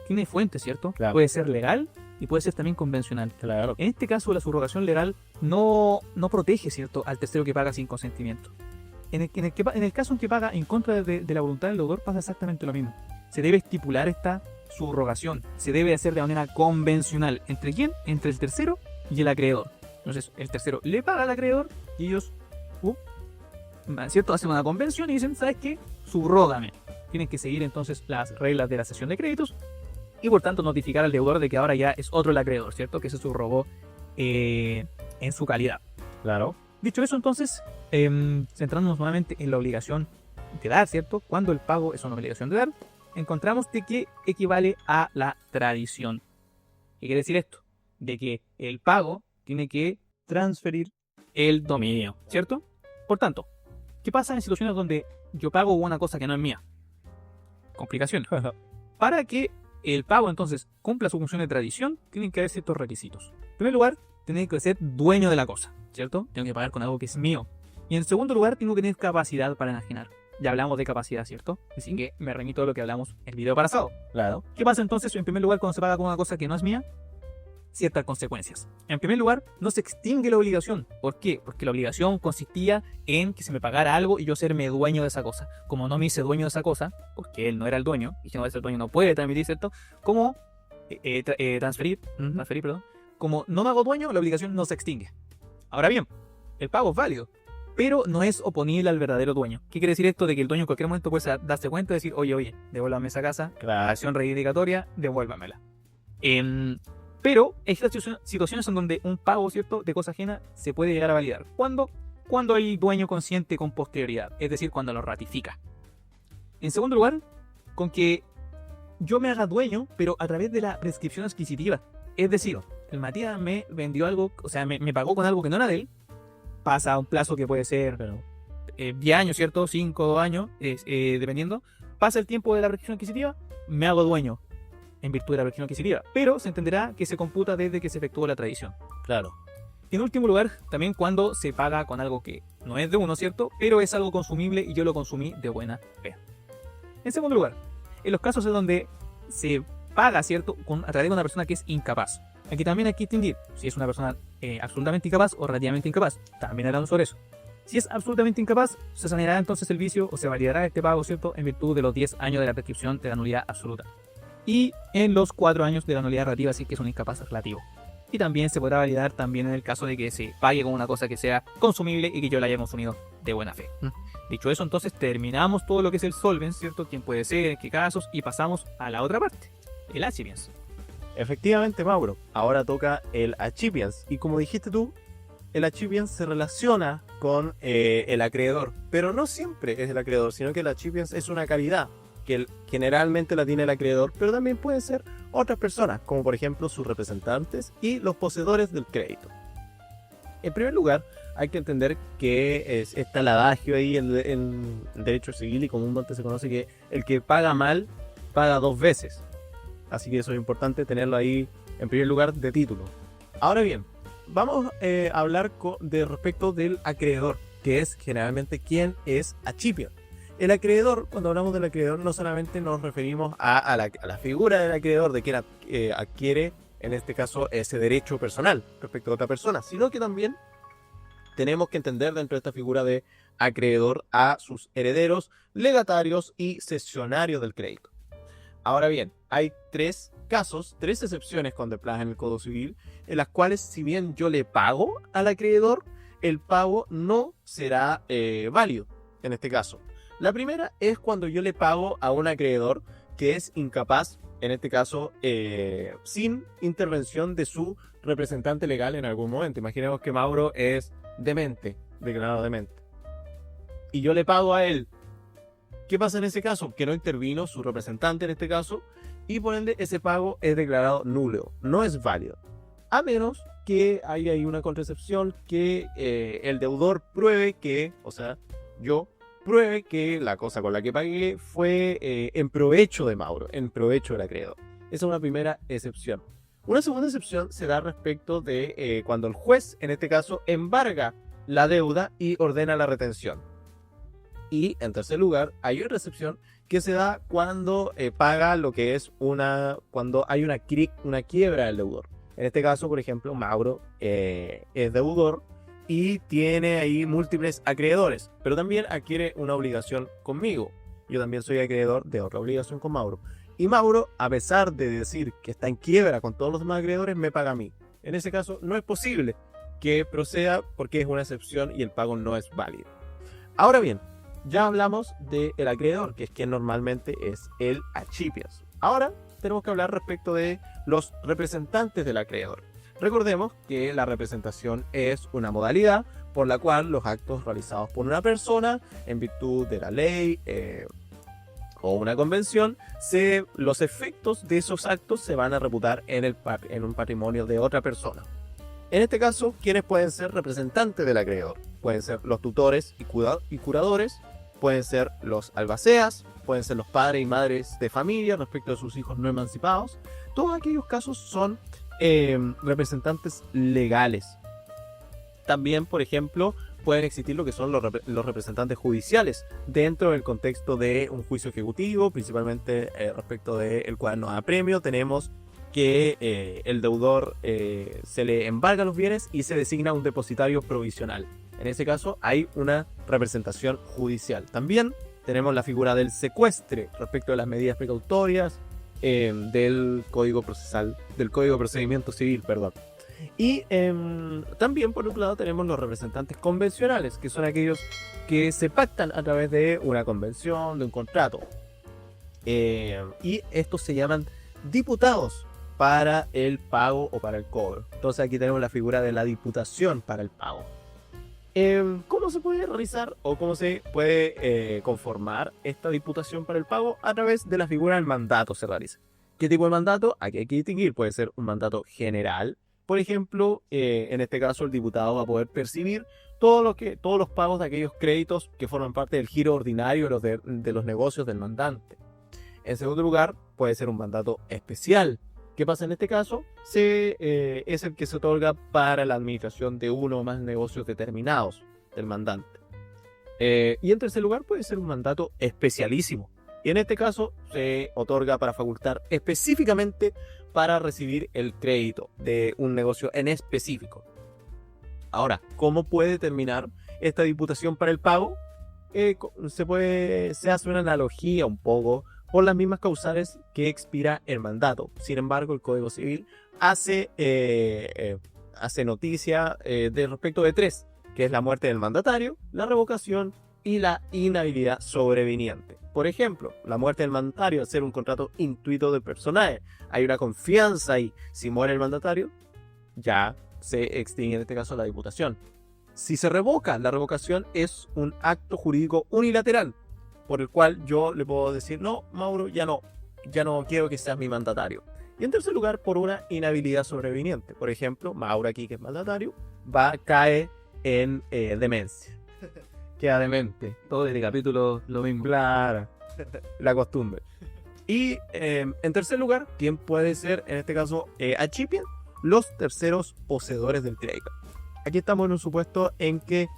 tiene fuente, ¿cierto? Claro. Puede ser legal y puede ser también convencional. Claro. En este caso, la subrogación legal no protege, ¿cierto?, al tercero que paga sin consentimiento. En el caso en que paga en contra de la voluntad del deudor pasa exactamente lo mismo. Se debe estipular esta subrogación se debe hacer de manera convencional. ¿Entre quién? Entre el tercero y el acreedor. Entonces, el tercero le paga al acreedor y ellos, ¿cierto? Hacen una convención y dicen, ¿sabes qué? Subrógame. Tienen que seguir entonces las reglas de la cesión de créditos y por tanto notificar al deudor de que ahora ya es otro el acreedor, ¿cierto? Que se subrogó en su calidad. Claro. Dicho eso, entonces, centrándonos nuevamente en la obligación de dar, ¿cierto? Cuando el pago es una obligación de dar, encontramos de que equivale a la tradición. ¿Qué quiere decir esto? De que el pago tiene que transferir el dominio, ¿cierto? Por tanto, ¿qué pasa en situaciones donde yo pago una cosa que no es mía? Complicaciones. Para que el pago entonces cumpla su función de tradición, tienen que haber ciertos requisitos. En primer lugar, tiene que ser dueño de la cosa, ¿cierto? Tengo que pagar con algo que es mío. Y en segundo lugar, tengo que tener capacidad para enajenar. Ya hablamos de capacidad, ¿cierto? Así que me remito a lo que hablamos en el video pasado. Claro. ¿Qué pasa entonces en primer lugar cuando se paga con una cosa que no es mía? Ciertas consecuencias. En primer lugar, no se extingue la obligación. ¿Por qué? Porque la obligación consistía en que se me pagara algo y yo serme dueño de esa cosa. Como no me hice dueño de esa cosa, porque él no era el dueño, y si no es el dueño no puede transmitir, ¿cierto? Como transferir, perdón. Como no me hago dueño, la obligación no se extingue. Ahora bien, el pago es válido, pero no es oponible al verdadero dueño. ¿Qué quiere decir esto? De que el dueño en cualquier momento puede darse cuenta y decir, oye, devuélvame esa casa, Claro. acción reivindicatoria, devuélvamela. Pero hay situaciones en donde un pago, ¿cierto?, de cosa ajena se puede llegar a validar. ¿Cuándo? Cuando el dueño consiente con posterioridad, es decir, cuando lo ratifica. En segundo lugar, con que yo me haga dueño, pero a través de la prescripción adquisitiva. Es decir, el Matías me vendió algo, o sea, me pagó con algo que no era de él, pasa un plazo que puede ser 10 años, ¿cierto? 5 años, dependiendo. Pasa el tiempo de la prescripción adquisitiva, me hago dueño en virtud de la prescripción adquisitiva, pero se entenderá que se computa desde que se efectuó la tradición. Claro. En último lugar, también cuando se paga con algo que no es de uno, ¿cierto? Pero es algo consumible y yo lo consumí de buena fe. En segundo lugar, en los casos en donde se paga, ¿cierto?, a través de una persona que es incapaz. Aquí también hay que distinguir si es una persona absolutamente incapaz o relativamente incapaz. También hablamos sobre eso. Si es absolutamente incapaz, se saneará entonces el vicio o se validará este pago, ¿cierto?, en virtud de los 10 años de la prescripción de la nulidad absoluta. Y en los 4 años de la nulidad relativa, si es que es un incapaz relativo. Y también se podrá validar también en el caso de que se pague con una cosa que sea consumible y que yo la haya consumido de buena fe. Dicho eso, entonces terminamos todo lo que es el solvens, ¿cierto? ¿Quién puede ser? ¿En qué casos? Y pasamos a la otra parte, el accipiens. Efectivamente, Mauro. Ahora toca el accipiens. Y como dijiste tú, el accipiens se relaciona con el acreedor. Pero no siempre es el acreedor, sino que el accipiens es una calidad que generalmente la tiene el acreedor, pero también pueden ser otras personas, como por ejemplo sus representantes y los poseedores del crédito. En primer lugar, hay que entender que está el adagio ahí en derecho civil y comúnmente se conoce que el que paga mal, paga 2 veces. Así que eso es importante tenerlo ahí en primer lugar de título. Ahora bien, vamos a hablar respecto del acreedor, que es generalmente quién es accipiens. El acreedor, cuando hablamos del acreedor, no solamente nos referimos a la figura del acreedor, de quien adquiere, en este caso, ese derecho personal respecto a otra persona, sino que también tenemos que entender dentro de esta figura de acreedor a sus herederos, legatarios y cesionarios del crédito. Ahora bien, hay 3 excepciones contempladas en el Código Civil, en las cuales, si bien yo le pago al acreedor, el pago no será válido en este caso. La primera es cuando yo le pago a un acreedor que es incapaz, en este caso, sin intervención de su representante legal en algún momento. Imaginemos que Mauro es demente, declarado demente, y yo le pago a él. ¿Qué pasa en ese caso? Que no intervino su representante en este caso, y por ende ese pago es declarado nulo, no es válido. A menos que haya ahí una contraexcepción, que el deudor pruebe que, o sea, yo pruebe que la cosa con la que pagué fue en provecho de Mauro, en provecho del acreedor. Esa es una primera excepción. Una segunda excepción se da respecto de cuando el juez, en este caso, embarga la deuda y ordena la retención. Y en tercer lugar, hay otra excepción que se da cuando paga lo que es cuando hay una quiebra del deudor. En este caso, por ejemplo, Mauro es deudor y tiene ahí múltiples acreedores, pero también adquiere una obligación conmigo. Yo también soy acreedor de otra obligación con Mauro. Y Mauro, a pesar de decir que está en quiebra con todos los demás acreedores, me paga a mí. En ese caso, no es posible que proceda porque es una excepción y el pago no es válido. Ahora bien, ya hablamos del acreedor, que es quien normalmente es el achipias. Ahora tenemos que hablar respecto de los representantes del acreedor. Recordemos que la representación es una modalidad por la cual los actos realizados por una persona en virtud de la ley o una convención, los efectos de esos actos se van a reputar en un patrimonio de otra persona. En este caso, ¿quiénes pueden ser representantes del acreedor? Pueden ser los tutores y curadores, pueden ser los albaceas, pueden ser los padres y madres de familia respecto de sus hijos no emancipados. Todos aquellos casos son representantes legales. También, por ejemplo, pueden existir lo que son los representantes judiciales dentro del contexto de un juicio ejecutivo, principalmente respecto del cuaderno de apremio. Tenemos que el deudor se le embarga los bienes y se designa un depositario provisional. En ese caso hay una representación judicial. También tenemos la figura del secuestre respecto de las medidas precautorias del Código Procedimiento Civil, perdón. Y también por otro lado tenemos los representantes convencionales, que son aquellos que se pactan a través de una convención, de un contrato. Y estos se llaman diputados para el pago o para el cobro. Entonces aquí tenemos la figura de la diputación para el pago. ¿Cómo se puede realizar o cómo se puede conformar esta diputación para el pago? A través de la figura del mandato se realiza. ¿Qué tipo de mandato? Aquí hay que distinguir. Puede ser un mandato general. Por ejemplo, en este caso el diputado va a poder percibir todos los pagos de aquellos créditos que forman parte del giro ordinario de los negocios del mandante. En segundo lugar, puede ser un mandato especial. ¿Qué pasa en este caso? Es el que se otorga para la administración de uno o más negocios determinados del mandante. Y en tercer lugar, puede ser un mandato especialísimo. Y en este caso se otorga para facultar específicamente para recibir el crédito de un negocio en específico. Ahora, ¿cómo puede terminar esta diputación para el pago? Se hace una analogía un poco por las mismas causales que expira el mandato. Sin embargo, el Código Civil hace noticia de respecto de tres, que es la muerte del mandatario, la revocación y la inhabilidad sobreviniente. Por ejemplo, la muerte del mandatario al ser un contrato intuito del personaje. Hay una confianza ahí. Si muere el mandatario, ya se extingue en este caso la diputación. Si se revoca, la revocación es un acto jurídico unilateral, por el cual yo le puedo decir, no, Mauro, ya no quiero que seas mi mandatario. Y en tercer lugar, por una inhabilidad sobreviniente. Por ejemplo, Mauro aquí, que es mandatario, cae en demencia. Queda demente. Todo este capítulo lo mismo. Claro, la costumbre. Y en tercer lugar, ¿quién puede ser, en este caso, achipian? Los terceros poseedores del crédito. Aquí estamos en un supuesto en que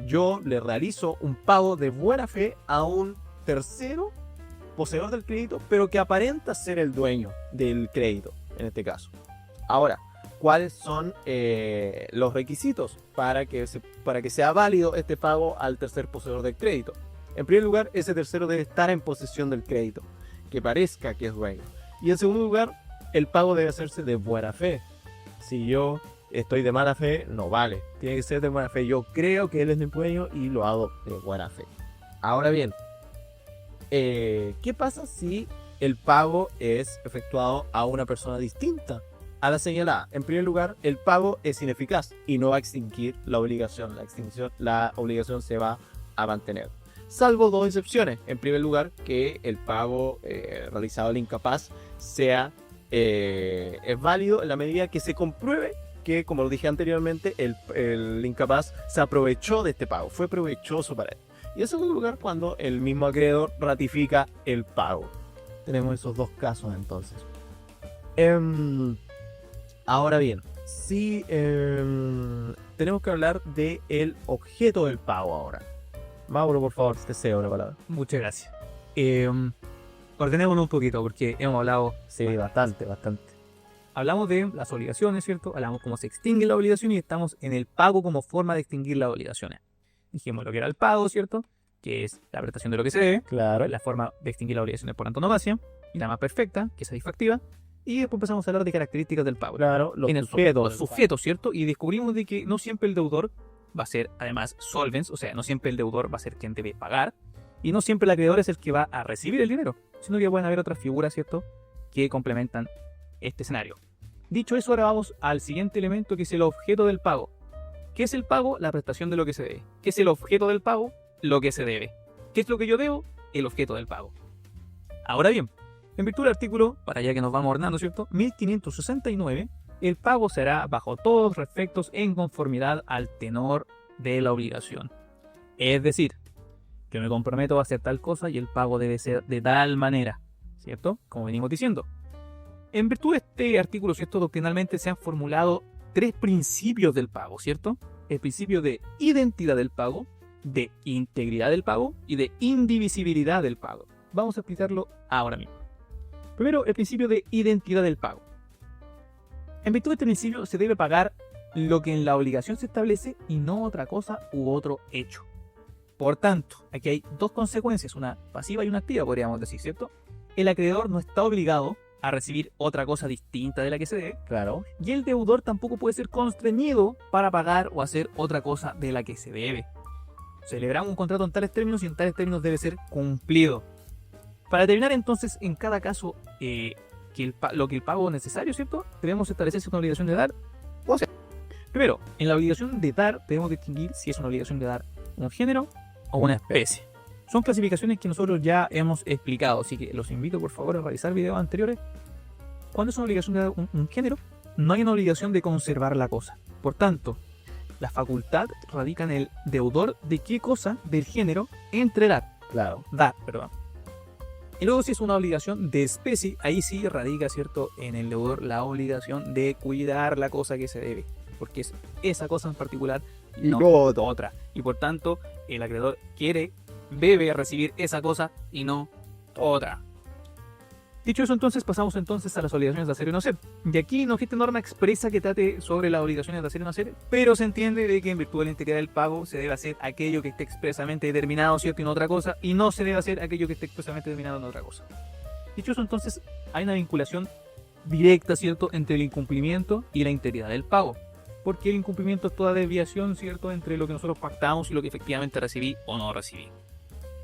yo le realizo un pago de buena fe a un tercero poseedor del crédito, pero que aparenta ser el dueño del crédito, en este caso. Ahora, ¿cuáles son los requisitos para que sea válido este pago al tercer poseedor del crédito? En primer lugar, ese tercero debe estar en posesión del crédito, que parezca que es dueño. Y en segundo lugar, el pago debe hacerse de buena fe. Si yo estoy de mala fe, no vale. Tiene que ser de buena fe. Yo creo que él es mi dueño y lo hago de buena fe. Ahora bien, ¿qué pasa si el pago es efectuado a una persona distinta a la señalada? En primer lugar, el pago es ineficaz y no va a extinguir la obligación. La obligación se va a mantener. Salvo dos excepciones. En primer lugar, que el pago realizado al incapaz es válido en la medida que se compruebe que, como lo dije anteriormente, el incapaz se aprovechó de este pago, fue provechoso para él. Y en segundo lugar, cuando el mismo acreedor ratifica el pago. Tenemos esos dos casos entonces. Ahora bien, si tenemos que hablar del objeto del pago ahora. Mauro, por favor, te deseo una palabra. Muchas gracias. Ordenémonos un poquito porque hemos hablado. Sí, bastante. Hablamos de las obligaciones, ¿cierto? Hablamos cómo se extingue la obligación y estamos en el pago como forma de extinguir las obligaciones. Dijimos lo que era el pago, ¿cierto? que es la prestación de lo que se debe, Claro. la forma de extinguir las obligaciones por antonomasia, y la más perfecta, que es satisfactiva, y después empezamos a hablar de características del pago. Claro. En el sujeto, ¿cierto? Y descubrimos de que no siempre el deudor va a ser, además, solvens, o sea, no siempre el deudor va a ser quien debe pagar, y no siempre el acreedor es el que va a recibir el dinero, sino que pueden haber otras figuras, ¿cierto?, que complementan este escenario. Dicho eso, ahora vamos al siguiente elemento, que es el objeto del pago. ¿Qué es el pago? La prestación de lo que se debe. ¿Qué es el objeto del pago? Lo que se debe. ¿Qué es lo que yo debo? El objeto del pago. Ahora bien, en virtud del artículo, para allá que nos vamos ordenando, ¿cierto?, 1569, el pago será bajo todos los efectos en conformidad al tenor de la obligación. Es decir, yo me comprometo a hacer tal cosa y el pago debe ser de tal manera, ¿cierto? Como venimos diciendo. En virtud de este artículo, ¿cierto?, doctrinalmente se han formulado 3 principios del pago, ¿cierto? El principio de identidad del pago, de integridad del pago y de indivisibilidad del pago. Vamos a explicarlo ahora mismo. Primero, el principio de identidad del pago. En virtud de este principio se debe pagar lo que en la obligación se establece y no otra cosa u otro hecho. Por tanto, aquí hay 2 consecuencias, una pasiva y una activa, podríamos decir, ¿cierto? El acreedor no está obligado a recibir otra cosa distinta de la que se debe, Claro. y el deudor tampoco puede ser constreñido para pagar o hacer otra cosa de la que se debe. Celebramos un contrato en tales términos y en tales términos debe ser cumplido. Para determinar entonces en cada caso lo que el pago es necesario, ¿cierto?, debemos establecer si es una obligación de dar o hacer. Primero, en la obligación de dar debemos distinguir si es una obligación de dar un género o una especie. Son clasificaciones que nosotros ya hemos explicado, así que los invito por favor a revisar videos anteriores. Cuando es una obligación de dar un género, no hay una obligación de conservar la cosa. Por tanto, la facultad radica en el deudor de qué cosa del género entregar. Claro. Dar, perdón. Y luego si es una obligación de especie, ahí sí radica, ¿cierto?, en el deudor la obligación de cuidar la cosa que se debe, porque es esa cosa en particular y no otra. Y por tanto, el acreedor debe recibir esa cosa y no otra. Dicho eso, entonces pasamos entonces a las obligaciones de hacer y no hacer. Y aquí no existe norma expresa que trate sobre las obligaciones de hacer y no hacer, pero se entiende de que en virtud de la integridad del pago se debe hacer aquello que esté expresamente determinado, ¿cierto?, en otra cosa, y no se debe hacer aquello que esté expresamente determinado en otra cosa. Dicho eso, entonces hay una vinculación directa, ¿cierto?, entre el incumplimiento y la integridad del pago. Porque el incumplimiento es toda desviación, ¿cierto?, entre lo que nosotros pactamos y lo que efectivamente recibí o no recibí.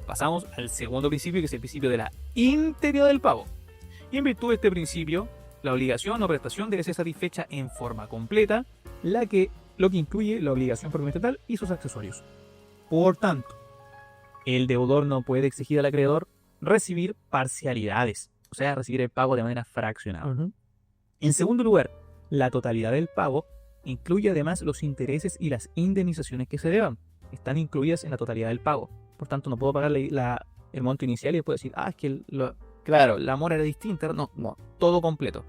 Pasamos al segundo principio, que es el principio de la integridad del pago. Y en virtud de este principio, la obligación o prestación debe ser satisfecha en forma completa, lo que incluye la obligación propiamente tal y sus accesorios. Por tanto, el deudor no puede exigir al acreedor recibir parcialidades, o sea, recibir el pago de manera fraccionada. En segundo lugar, la totalidad del pago incluye además los intereses y las indemnizaciones que se deban. Están incluidas en la totalidad del pago. Por tanto, no puedo pagar el monto inicial y después decir, es que claro, la mora era distinta. No, todo completo.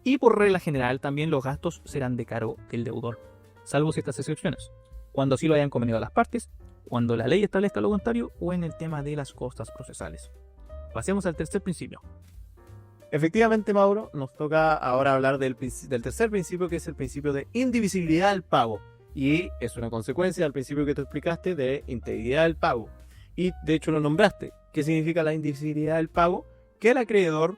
Y por regla general también los gastos serán de cargo del deudor, salvo ciertas excepciones, cuando así lo hayan convenido las partes, cuando la ley establezca lo contrario o en el tema de las costas procesales. Pasemos al tercer principio. Efectivamente, Mauro, nos toca ahora hablar del tercer principio, que es el principio de indivisibilidad del pago. Y es una consecuencia del principio que tú explicaste de integridad del pago. Y de hecho lo nombraste. ¿Qué significa la indivisibilidad del pago? Que el acreedor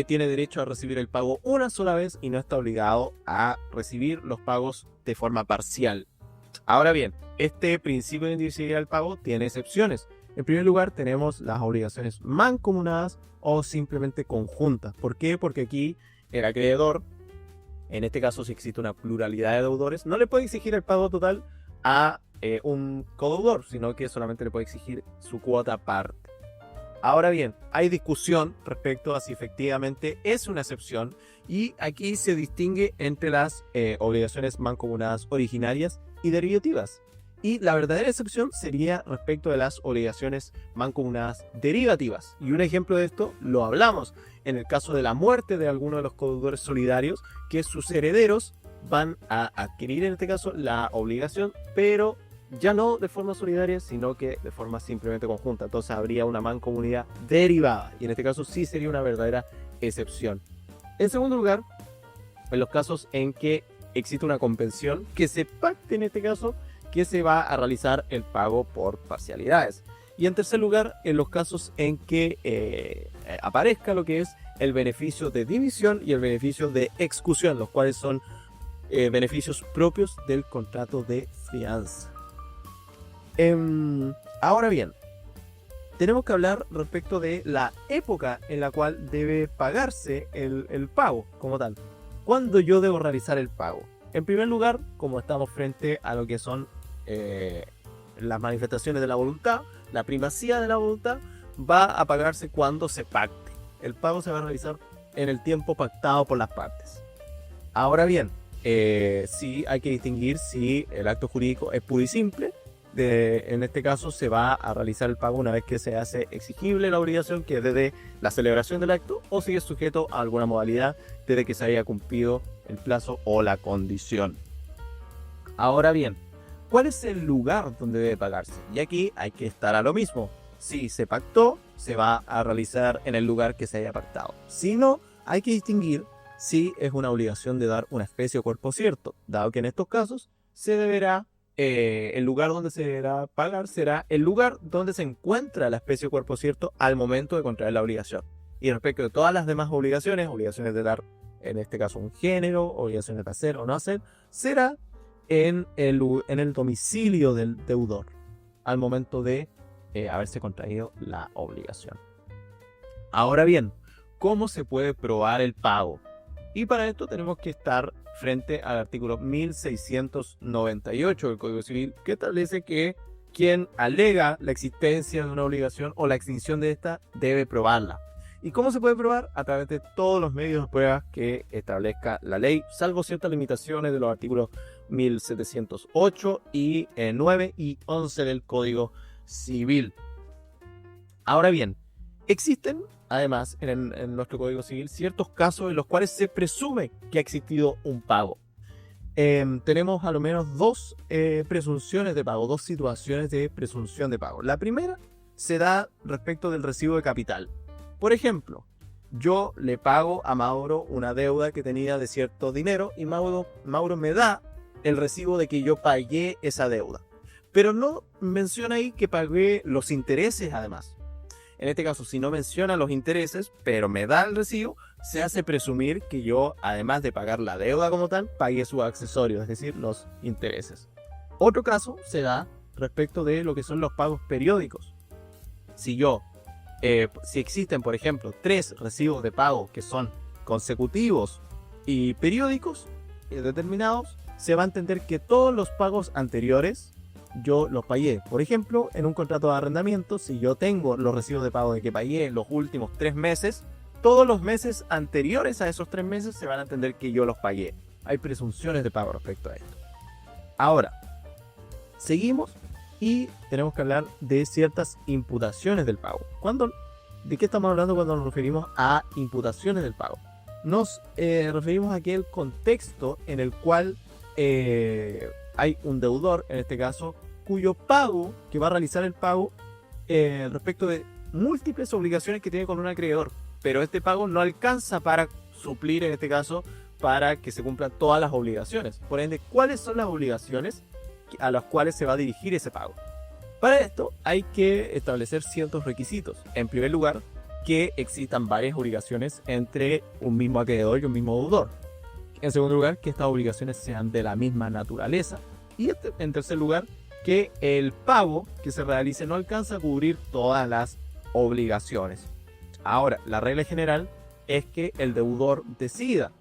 tiene derecho a recibir el pago una sola vez y no está obligado a recibir los pagos de forma parcial. Ahora bien, este principio de indivisibilidad del pago tiene excepciones. En primer lugar, tenemos las obligaciones mancomunadas o simplemente conjuntas. ¿Por qué? Porque aquí el acreedor, en este caso si existe una pluralidad de deudores, no le puede exigir el pago total a un codeudor, sino que solamente le puede exigir su cuota parte. Ahora bien, hay discusión respecto a si efectivamente es una excepción y aquí se distingue entre las obligaciones mancomunadas originarias y derivativas. Y la verdadera excepción sería respecto de las obligaciones mancomunadas derivativas. Y un ejemplo de esto lo hablamos en el caso de la muerte de alguno de los codeudores solidarios, que sus herederos van a adquirir en este caso la obligación, pero ya no de forma solidaria, sino que de forma simplemente conjunta. Entonces habría una mancomunidad derivada y en este caso sí sería una verdadera excepción. En segundo lugar, en los casos en que existe una convención que se pacte en este caso que se va a realizar el pago por parcialidades. Y en tercer lugar, en los casos en que aparezca lo que es el beneficio de división y el beneficio de excusión, los cuales son beneficios propios del contrato de fianza. Ahora bien, tenemos que hablar respecto de la época en la cual debe pagarse el pago como tal. ¿Cuándo yo debo realizar el pago? En primer lugar, como estamos frente a lo que son las manifestaciones de la voluntad, la primacía de la voluntad va a pagarse cuando se pacte. El pago se va a realizar en el tiempo pactado por las partes. Ahora bien, sí hay que distinguir si el acto jurídico es puro y simple. En este caso se va a realizar el pago una vez que se hace exigible la obligación, que es desde la celebración del acto, o si es sujeto a alguna modalidad desde que se haya cumplido el plazo o la condición. Ahora bien, ¿cuál es el lugar donde debe pagarse? Y aquí hay que estar a lo mismo. Si se pactó, se va a realizar en el lugar que se haya pactado. Si no, hay que distinguir si es una obligación de dar una especie o cuerpo cierto, dado que en estos casos se deberá, el lugar donde se deberá pagar será el lugar donde se encuentra la especie o cuerpo cierto al momento de contraer la obligación. Y respecto de todas las demás obligaciones de dar, en este caso, un género, obligaciones de hacer o no hacer, será en el domicilio del deudor al momento de haberse contraído la obligación. Ahora bien, ¿cómo se puede probar el pago? Y para esto tenemos que estar frente al artículo 1698 del Código Civil, que establece que quien alega la existencia de una obligación o la extinción de esta debe probarla. ¿Y cómo se puede probar? A través de todos los medios de prueba que establezca la ley, salvo ciertas limitaciones de los artículos 1708 y 9 y 11 del Código Civil. Ahora bien, existen además en nuestro Código Civil ciertos casos en los cuales se presume que ha existido un pago. Tenemos a lo menos dos presunciones de pago, dos situaciones de presunción de pago. La primera se da respecto del recibo de capital. Por ejemplo, yo le pago a Mauro una deuda que tenía de cierto dinero y Mauro me da el recibo de que yo pagué esa deuda. Pero no menciona ahí que pagué los intereses además. En este caso, si no menciona los intereses, pero me da el recibo, se hace presumir que yo, además de pagar la deuda como tal, pagué sus accesorios, es decir, los intereses. Otro caso se da respecto de lo que son los pagos periódicos. Si existen, por ejemplo, 3 recibos de pago que son consecutivos y periódicos determinados, se va a entender que todos los pagos anteriores yo los pagué. Por ejemplo, en un contrato de arrendamiento, si yo tengo los recibos de pago de que pagué los últimos 3 meses, todos los meses anteriores a esos 3 meses se van a entender que yo los pagué. Hay presunciones de pago respecto a esto. Ahora, seguimos y tenemos que hablar de ciertas imputaciones del pago. ¿De qué estamos hablando cuando nos referimos a imputaciones del pago? Nos referimos a aquel contexto en el cual hay un deudor, en este caso, cuyo pago, que va a realizar el pago respecto de múltiples obligaciones que tiene con un acreedor, pero este pago no alcanza para suplir, en este caso, para que se cumplan todas las obligaciones. Por ende, ¿cuáles son las obligaciones a las cuales se va a dirigir ese pago? Para esto hay que establecer ciertos requisitos. En primer lugar, que existan varias obligaciones entre un mismo acreedor y un mismo deudor. En segundo lugar, que estas obligaciones sean de la misma naturaleza. Y en tercer lugar, que el pago que se realice no alcanza a cubrir todas las obligaciones. Ahora, la regla general es que el deudor decida.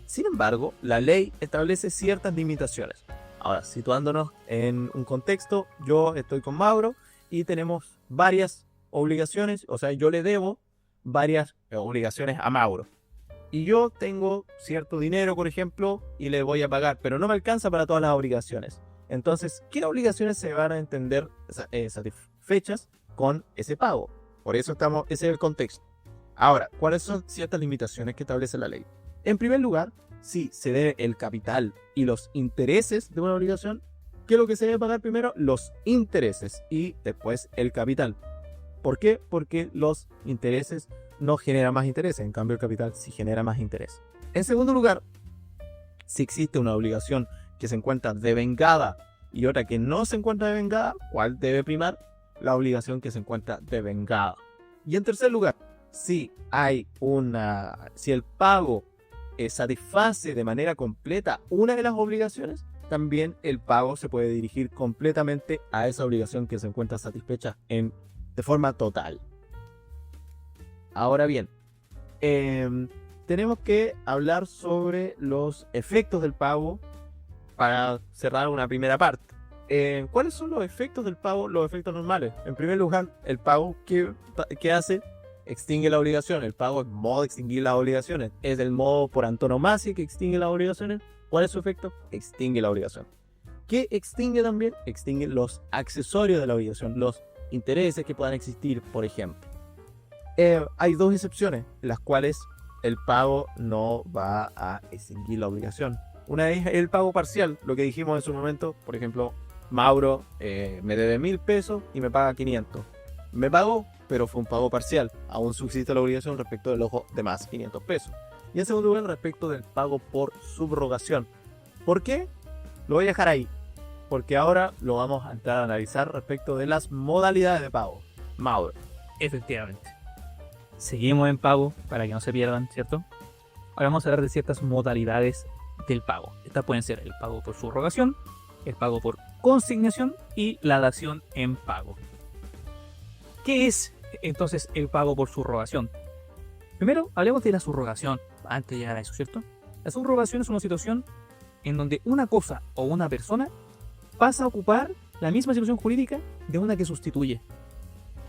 Sin embargo, la ley establece ciertas limitaciones. Ahora, situándonos en un contexto, yo estoy con Mauro y tenemos varias obligaciones, o sea, yo le debo varias obligaciones a Mauro. Y yo tengo cierto dinero, por ejemplo, y le voy a pagar, pero no me alcanza para todas las obligaciones. Entonces, ¿qué obligaciones se van a entender satisfechas con ese pago? Por eso ese es el contexto. Ahora, ¿cuáles son ciertas limitaciones que establece la ley? En primer lugar, si se debe el capital y los intereses de una obligación, ¿qué es lo que se debe pagar primero? Los intereses y después el capital. ¿Por qué? Porque los intereses no generan más interés, en cambio el capital sí genera más interés. En segundo lugar, si existe una obligación que se encuentra devengada y otra que no se encuentra devengada, ¿cuál debe primar? la obligación que se encuentra devengada. Y en tercer lugar, si el pago satisface de manera completa una de las obligaciones, también el pago se puede dirigir completamente a esa obligación que se encuentra satisfecha de forma total. Ahora bien, tenemos que hablar sobre los efectos del pago para cerrar una primera parte. ¿Cuáles son los efectos del pago? Los efectos normales. En primer lugar, el pago, ¿qué hace? Extingue la obligación. El pago es modo de extinguir las obligaciones. Es el modo por antonomasia que extingue las obligaciones. ¿Cuál es su efecto? Extingue la obligación. ¿Qué extingue también? Extingue los accesorios de la obligación, los intereses que puedan existir, por ejemplo. Hay dos excepciones, en las cuales el pago no va a extinguir la obligación. Una es el pago parcial, lo que dijimos en su momento. Por ejemplo, Mauro me debe 1.000 pesos y me paga 500. Me pagó, pero fue un pago parcial. Aún subsiste la obligación respecto de los demás 500 pesos. Y en segundo lugar, respecto del pago por subrogación. ¿Por qué? Lo voy a dejar ahí, porque ahora lo vamos a entrar a analizar respecto de las modalidades de pago. Mauro. Efectivamente. Seguimos en pago para que no se pierdan, ¿cierto? Ahora vamos a hablar de ciertas modalidades del pago. Estas pueden ser el pago por subrogación, el pago por consignación y la dación en pago. ¿Qué es entonces el pago por subrogación? Primero, hablemos de la subrogación, antes de llegar a eso, ¿cierto? La subrogación es una situación en donde una cosa o una persona pasa a ocupar la misma situación jurídica de una que sustituye.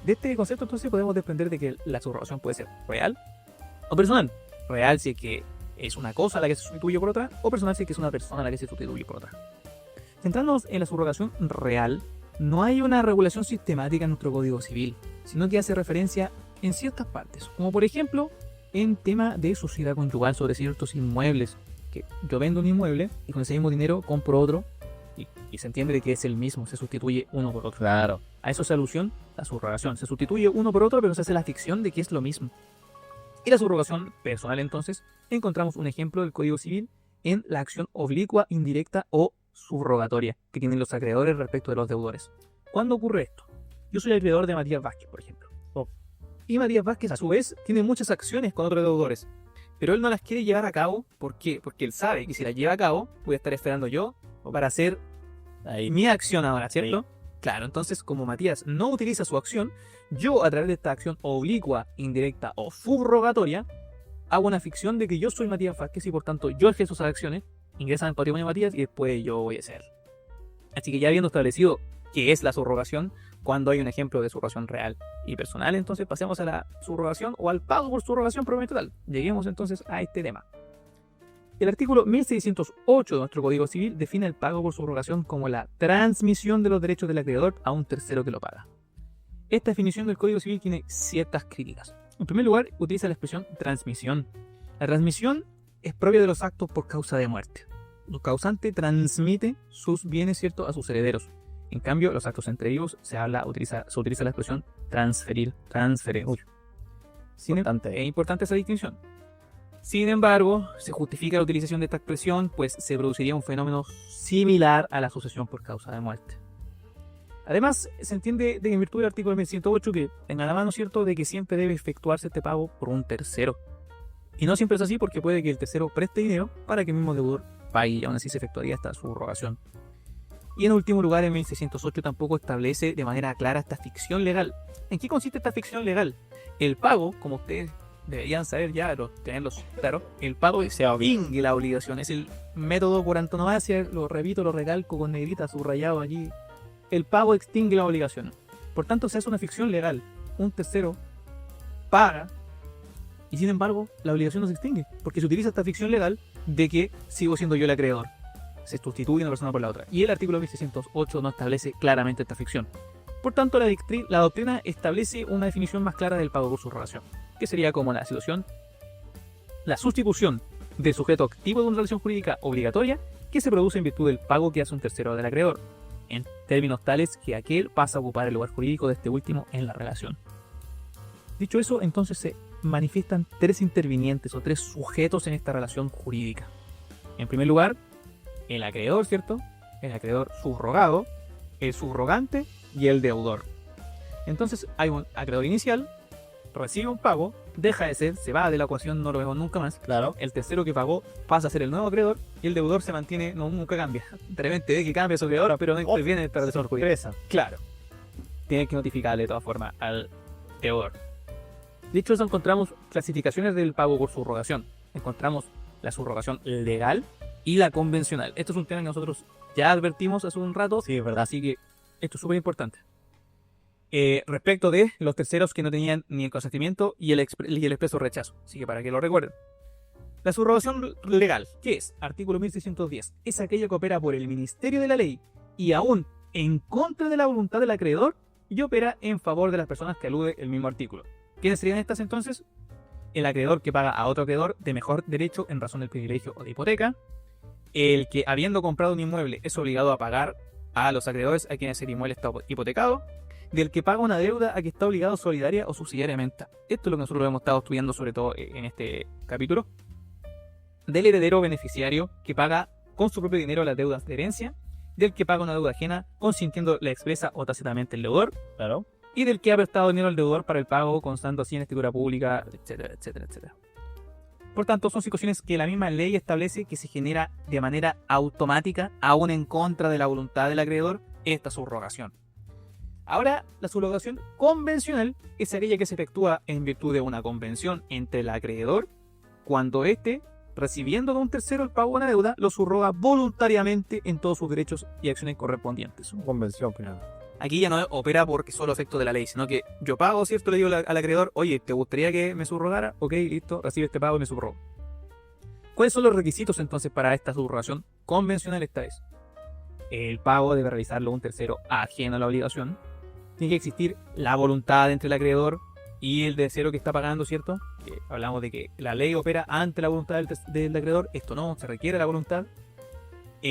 De este concepto entonces podemos desprender de que la subrogación puede ser real o personal. Real si es que es una cosa a la que se sustituye por otra, o personal si es que es una persona a la que se sustituye por otra. Centrándonos en la subrogación real, no hay una regulación sistemática en nuestro Código Civil, sino que hace referencia en ciertas partes, como por ejemplo en tema de sociedad conyugal sobre ciertos inmuebles, que yo vendo un inmueble y con ese mismo dinero compro otro y se entiende de que es el mismo, se sustituye uno por otro. Claro. A eso hace alusión la subrogación, se sustituye uno por otro pero se hace la ficción de que es lo mismo. Y la subrogación personal entonces, encontramos un ejemplo del Código Civil en la acción oblicua, indirecta o subrogatoria que tienen los acreedores respecto de los deudores. ¿Cuándo ocurre esto? Yo soy acreedor de Matías Vázquez, por ejemplo. Y Matías Vázquez, a su vez, tiene muchas acciones con otros deudores. Pero él no las quiere llevar a cabo. ¿Por qué? Porque él sabe que si las lleva a cabo, voy a estar esperando yo para hacer mi acción ahora, ¿cierto? Sí. Claro, entonces como Matías no utiliza su acción, yo a través de esta acción oblicua, indirecta o subrogatoria, hago una ficción de que yo soy Matías Vázquez y por tanto yo ejerzo esas acciones, ingresan al patrimonio de Matías y después yo voy a ser. Así que ya habiendo establecido qué es la subrogación, cuando hay un ejemplo de subrogación real y personal, entonces pasemos a la subrogación o al pago por subrogación propiamente tal. Lleguemos entonces a este tema. El artículo 1608 de nuestro Código Civil define el pago por subrogación como la transmisión de los derechos del acreedor a un tercero que lo paga. Esta definición del Código Civil tiene ciertas críticas. En primer lugar, utiliza la expresión transmisión. La transmisión es propia de los actos por causa de muerte. El causante transmite sus bienes, ¿cierto?, a sus herederos. En cambio, los actos entre vivos se utiliza la expresión transferir, transferir. Es importante esa distinción. Sin embargo, se justifica la utilización de esta expresión, pues se produciría un fenómeno similar a la sucesión por causa de muerte. Además, se entiende en virtud del artículo 1108 que tenga la mano, ¿cierto?, de que siempre debe efectuarse este pago por un tercero. Y no siempre es así porque puede que el tercero preste dinero para que el mismo deudor pague y aún así se efectuaría esta subrogación. Y en último lugar, el 1608 tampoco establece de manera clara esta ficción legal. ¿En qué consiste esta ficción legal? El pago, como ustedes deberían saber ya, tenerlos claro, el pago se extingue la obligación. Es el método por antonomasia, lo repito, lo recalco con negrita subrayado allí. El pago extingue la obligación. Por tanto, se hace una ficción legal. Un tercero paga y sin embargo la obligación no se extingue porque se utiliza esta ficción legal de que sigo siendo yo el acreedor. Se sustituye una persona por la otra. Y el artículo 1608 no establece claramente esta ficción. Por tanto, la doctrina establece una definición más clara del pago por subrogación, que sería como la sustitución del sujeto activo de una relación jurídica obligatoria que se produce en virtud del pago que hace un tercero del acreedor, en términos tales que aquel pasa a ocupar el lugar jurídico de este último en la relación. Dicho eso, entonces se manifiestan tres intervinientes o tres sujetos en esta relación jurídica. En primer lugar, el acreedor, ¿cierto? El acreedor subrogado, el subrogante y el deudor. Entonces hay un acreedor inicial, recibe un pago, deja de ser, se va de la ecuación, no lo vemos nunca más. Claro. El tercero que pagó pasa a ser el nuevo acreedor y el deudor se mantiene, no, nunca cambia. De repente ve que cambia su acreedor, pero no interviene para el jurídico. Interesa. Claro. Tiene que notificarle de todas formas al deudor. Dicho eso, encontramos clasificaciones del pago por subrogación. Encontramos la subrogación legal y la convencional. Esto es un tema que nosotros ya advertimos hace un rato. Sí, es verdad. Así que esto es súper importante. Respecto de los terceros que no tenían ni el consentimiento y el expreso rechazo. Así que para que lo recuerden. La subrogación legal, ¿qué es? Artículo 1610. Es aquella que opera por el Ministerio de la Ley y aún en contra de la voluntad del acreedor y opera en favor de las personas que alude el mismo artículo. ¿Quiénes serían estas entonces? El acreedor que paga a otro acreedor de mejor derecho en razón del privilegio o de hipoteca. El que, habiendo comprado un inmueble, es obligado a pagar a los acreedores a quienes el inmueble está hipotecado. Del que paga una deuda a que está obligado solidaria o subsidiariamente. Esto es lo que nosotros hemos estado estudiando sobre todo en este capítulo. Del heredero beneficiario que paga con su propio dinero las deudas de herencia. Del que paga una deuda ajena consintiendo la expresa o tácitamente el deudor. Claro. Y del que ha prestado dinero al deudor para el pago, constando así en escritura pública, etcétera, etcétera, etcétera. Por tanto, son situaciones que la misma ley establece que se genera de manera automática, aún en contra de la voluntad del acreedor, esta subrogación. Ahora, la subrogación convencional es aquella que se efectúa en virtud de una convención entre el acreedor, cuando éste, recibiendo de un tercero el pago de una deuda, lo subroga voluntariamente en todos sus derechos y acciones correspondientes. Convención final. Aquí ya no opera porque solo efecto de la ley, sino que yo pago, ¿cierto? Le digo al acreedor, oye, ¿te gustaría que me subrogara? Ok, listo, recibe este pago y me subrogo. ¿Cuáles son los requisitos entonces para esta subrogación convencional esta vez? El pago debe realizarlo un tercero ajeno a la obligación. Tiene que existir la voluntad entre el acreedor y el tercero que está pagando, ¿cierto? Hablamos de que la ley opera ante la voluntad del acreedor. Esto no, se requiere la voluntad.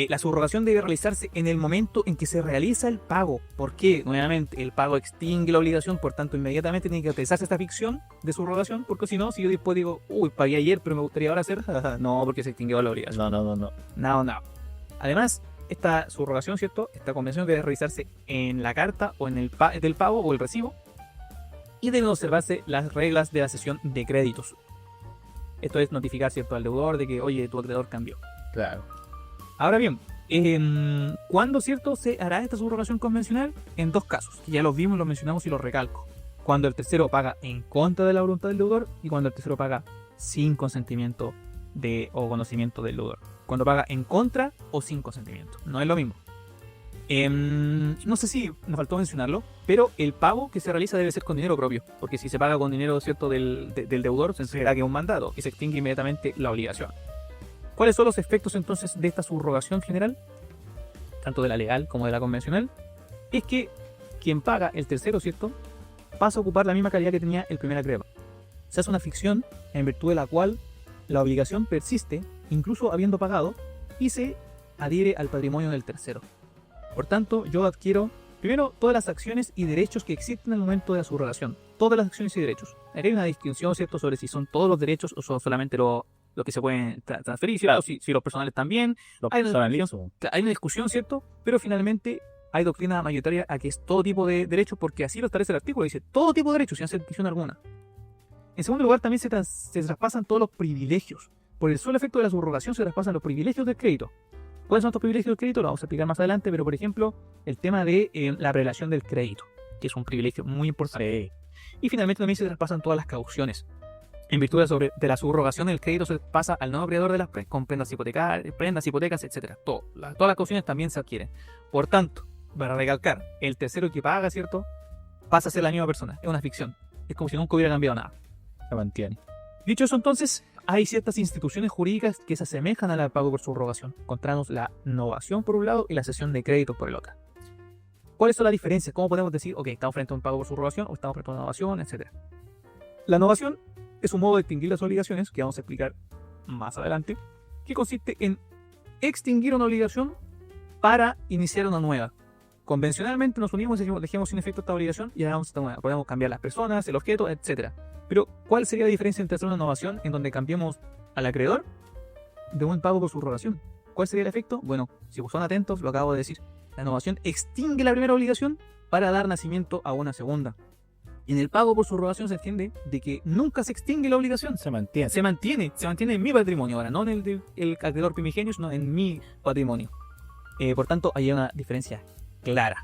La subrogación debe realizarse en el momento en que se realiza el pago. ¿Por qué? Nuevamente, el pago extingue la obligación, por tanto, inmediatamente tiene que utilizarse esta ficción de subrogación, porque si no, si yo después digo, uy, pagué ayer, pero me gustaría ahora hacer, no, porque se extinguió la obligación. No. Además, esta subrogación, ¿cierto? Esta convención debe realizarse en la carta o en el del pago o el recibo, y deben observarse las reglas de la cesión de créditos. Esto es notificar, ¿cierto?, al deudor de que, oye, tu acreedor cambió. Claro. Ahora bien, ¿cuándo, cierto, se hará esta subrogación convencional? En dos casos, que ya los vimos, los mencionamos y los recalco. Cuando el tercero paga en contra de la voluntad del deudor y cuando el tercero paga sin consentimiento o conocimiento del deudor. Cuando paga en contra o sin consentimiento. No es lo mismo. No sé si nos faltó mencionarlo, pero el pago que se realiza debe ser con dinero propio, porque si se paga con dinero, ¿cierto?, del deudor, se entenderá que es un mandato y se extingue inmediatamente la obligación. ¿Cuáles son los efectos entonces de esta subrogación general, tanto de la legal como de la convencional? Es que quien paga, el tercero, ¿cierto?, pasa a ocupar la misma calidad que tenía el primer acreedor. Se hace una ficción en virtud de la cual la obligación persiste, incluso habiendo pagado, y se adhiere al patrimonio del tercero. Por tanto, yo adquiero, primero, todas las acciones y derechos que existen en el momento de la subrogación. Todas las acciones y derechos. Aquí hay una distinción, ¿cierto?, sobre si son todos los derechos o son solamente lo que se pueden transferir, ¿cierto? Claro. Si los personales también. Hay una discusión, ¿cierto? Pero finalmente hay doctrina mayoritaria a que es todo tipo de derechos, porque así lo establece el artículo. Dice todo tipo de derechos, sin hacer distinción alguna. En segundo lugar, también se traspasan todos los privilegios. Por el solo efecto de la subrogación se traspasan los privilegios del crédito. ¿Cuáles son estos privilegios del crédito? Lo vamos a explicar más adelante, pero por ejemplo, el tema de la prelación del crédito, que es un privilegio muy importante. Sí. Y finalmente también se traspasan todas las cauciones. En virtud de la subrogación, el crédito se pasa al nuevo acreedor de las con prendas, hipotecas, etc. Todas las cauciones también se adquieren. Por tanto, para recalcar, el tercero que paga, ¿cierto?, pasa a ser la misma persona. Es una ficción. Es como si nunca hubiera cambiado nada. Se mantiene. Dicho eso, entonces, hay ciertas instituciones jurídicas que se asemejan al pago por subrogación. Encontramos la novación por un lado y la cesión de crédito por el otro. ¿Cuáles son las diferencias? ¿Cómo podemos decir, ok, estamos frente a un pago por subrogación o estamos frente a una novación, etcétera? La novación es un modo de extinguir las obligaciones, que vamos a explicar más adelante, que consiste en extinguir una obligación para iniciar una nueva. Convencionalmente nos unimos y dejemos sin efecto esta obligación y hagamos esta nueva. Podemos cambiar las personas, el objeto, etc. Pero, ¿cuál sería la diferencia entre hacer una novación en donde cambiemos al acreedor de un pago por subrogación? ¿Cuál sería el efecto? Bueno, si son atentos, lo acabo de decir. La novación extingue la primera obligación para dar nacimiento a una segunda. En el pago por subrogación se entiende de que nunca se extingue la obligación. Se mantiene. Se mantiene en mi patrimonio ahora, no en el del acreedor primigenio, sino en mi patrimonio. Por tanto, hay una diferencia clara.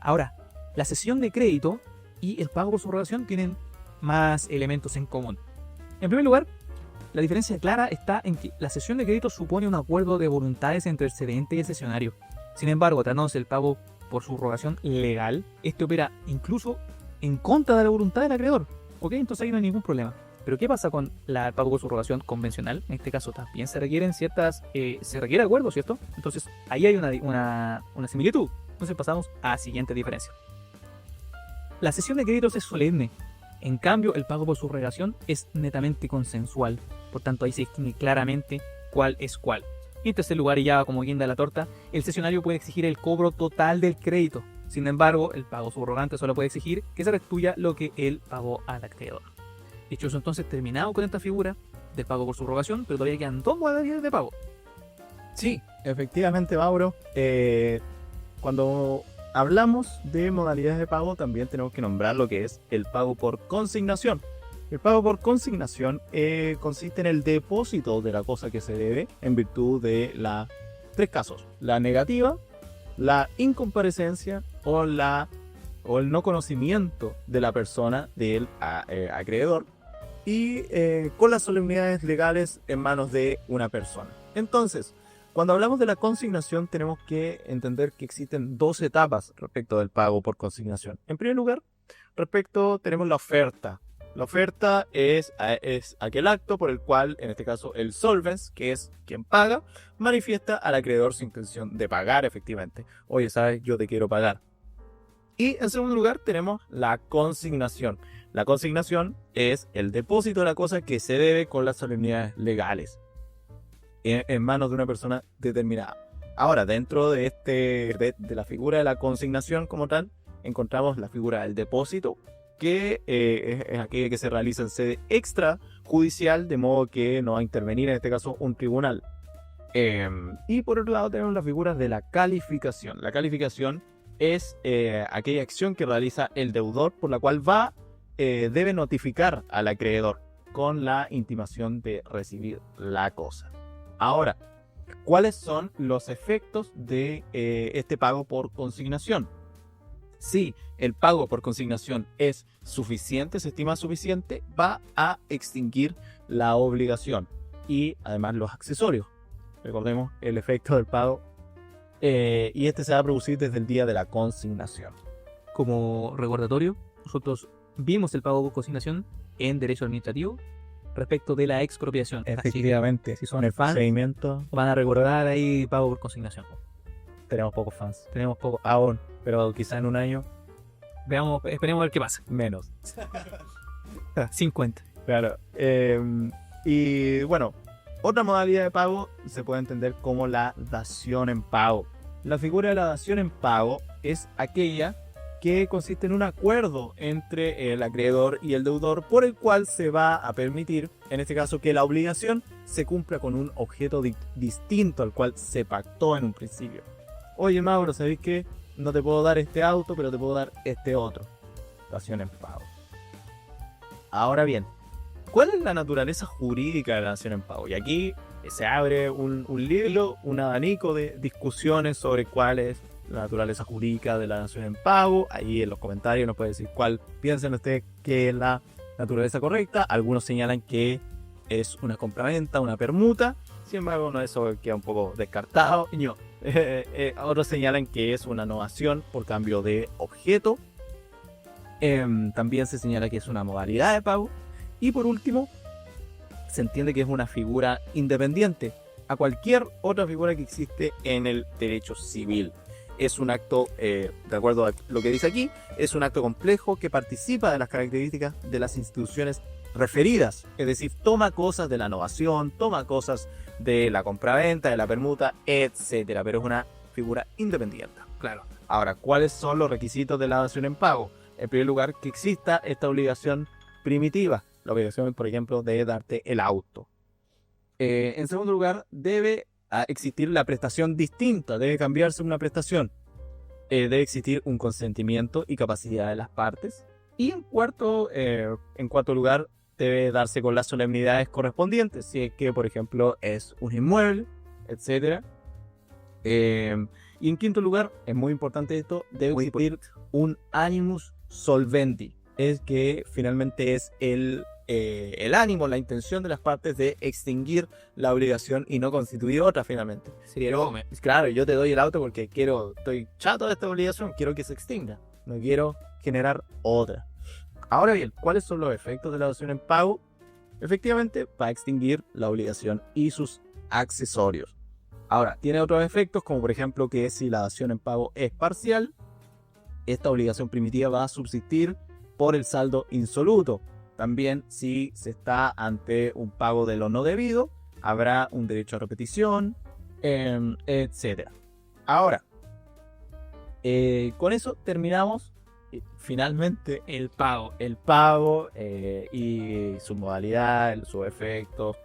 Ahora, la cesión de crédito y el pago por subrogación tienen más elementos en común. En primer lugar, la diferencia clara está en que la cesión de crédito supone un acuerdo de voluntades entre el cedente y el cesionario. Sin embargo, tratándose el pago por subrogación legal, este opera incluso en contra de la voluntad del acreedor. ¿Ok? Entonces ahí no hay ningún problema. Pero ¿qué pasa con el pago por subrogación convencional? En este caso también se requieren se requiere acuerdo, ¿cierto? Entonces ahí hay una similitud. Entonces pasamos a la siguiente diferencia. La cesión de créditos es solemne. En cambio, el pago por subrogación es netamente consensual. Por tanto, ahí se distingue claramente cuál es cuál. Y en tercer lugar, y ya como guinda de la torta, el cesionario puede exigir el cobro total del crédito. Sin embargo, el pago subrogante solo puede exigir que se restituya lo que él pagó al acreedor. Dicho eso, entonces, terminado con esta figura del pago por subrogación, pero todavía quedan dos modalidades de pago. Sí, efectivamente, Mauro. Cuando hablamos de modalidades de pago, también tenemos que nombrar lo que es el pago por consignación. El pago por consignación consiste en el depósito de la cosa que se debe en virtud de tres casos: la negativa, la incomparecencia o el no conocimiento de la persona del acreedor, y con las solemnidades legales en manos de una persona. Entonces, cuando hablamos de la consignación, tenemos que entender que existen dos etapas respecto del pago por consignación. En primer lugar, tenemos la oferta. La oferta es aquel acto por el cual, en este caso, el solvens, que es quien paga, manifiesta al acreedor su intención de pagar efectivamente. Oye, ¿sabes? Yo te quiero pagar. Y en segundo lugar tenemos la consignación. La consignación es el depósito de la cosa que se debe con las solemnidades legales en manos de una persona determinada. Ahora, dentro de la figura de la consignación como tal, encontramos la figura del depósito, que es aquella que se realiza en sede extrajudicial, de modo que no va a intervenir en este caso un tribunal. Y por otro lado tenemos la figura de la calificación. La calificación es aquella acción que realiza el deudor, por la cual debe notificar al acreedor con la intimación de recibir la cosa. Ahora, ¿cuáles son los efectos de este pago por consignación? Si el pago por consignación es suficiente, se estima suficiente, va a extinguir la obligación y además los accesorios. Recordemos el efecto del pago, y este se va a producir desde el día de la consignación. Como recordatorio, nosotros vimos el pago por consignación en derecho administrativo respecto de la expropiación. Efectivamente, Así que, si son fans, seguimiento, van a recordar ahí pago por consignación. tenemos pocos fans Tenemos poco. aún, pero quizá en un año Esperemos a ver qué pasa. menos. 50. Claro. Y bueno, otra modalidad de pago se puede entender como la dación en pago. La figura de la dación en pago es aquella que consiste en un acuerdo entre el acreedor y el deudor, por el cual se va a permitir, en este caso, que la obligación se cumpla con un objeto distinto al cual se pactó en un principio. Oye, Mauro, ¿sabéis qué? No te puedo dar este auto, pero te puedo dar este otro. Dación en pago. Ahora bien, ¿cuál es la naturaleza jurídica de la dación en pago? Y aquí se abre un libro, un abanico de discusiones sobre cuál es la naturaleza jurídica de la dación en pago. Ahí en los comentarios nos puede decir cuál piensan ustedes que es la naturaleza correcta. Algunos señalan que es una compraventa, una permuta. Sin embargo, no, eso queda un poco descartado. No. Otros señalan que es una novación por cambio de objeto. También se señala que es una modalidad de pago. Y por último, se entiende que es una figura independiente a cualquier otra figura que existe en el derecho civil. Es un acto, de acuerdo a lo que dice aquí, es un acto complejo que participa de las características de las instituciones referidas. Es decir, toma cosas de la novación, toma cosas de la compraventa, de la permuta, etcétera. Pero es una figura independiente. Claro. Ahora, ¿cuáles son los requisitos de la dación en pago? En primer lugar, que exista esta obligación primitiva. La obligación, por ejemplo, de darte el auto. En segundo lugar, debe existir la prestación distinta. Debe cambiarse una prestación. debe existir un consentimiento y capacidad de las partes. Y en cuarto lugar, debe darse con las solemnidades correspondientes, si es que, por ejemplo, es un inmueble, etc. Y en quinto lugar, es muy importante esto, debe existir un animus solvendi, es que finalmente es el ánimo, la intención de las partes de extinguir la obligación y no constituir otra finalmente. Claro, yo te doy el auto porque estoy chato de esta obligación, quiero que se extinga, no quiero generar otra. Ahora bien, ¿cuáles son los efectos de la dación en pago? Efectivamente, va a extinguir la obligación y sus accesorios. Ahora, tiene otros efectos, como por ejemplo que si la dación en pago es parcial, esta obligación primitiva va a subsistir por el saldo insoluto. También, si se está ante un pago de lo no debido, habrá un derecho a repetición, etc. Ahora, con eso terminamos. Finalmente, el pago y su modalidad, sus efectos,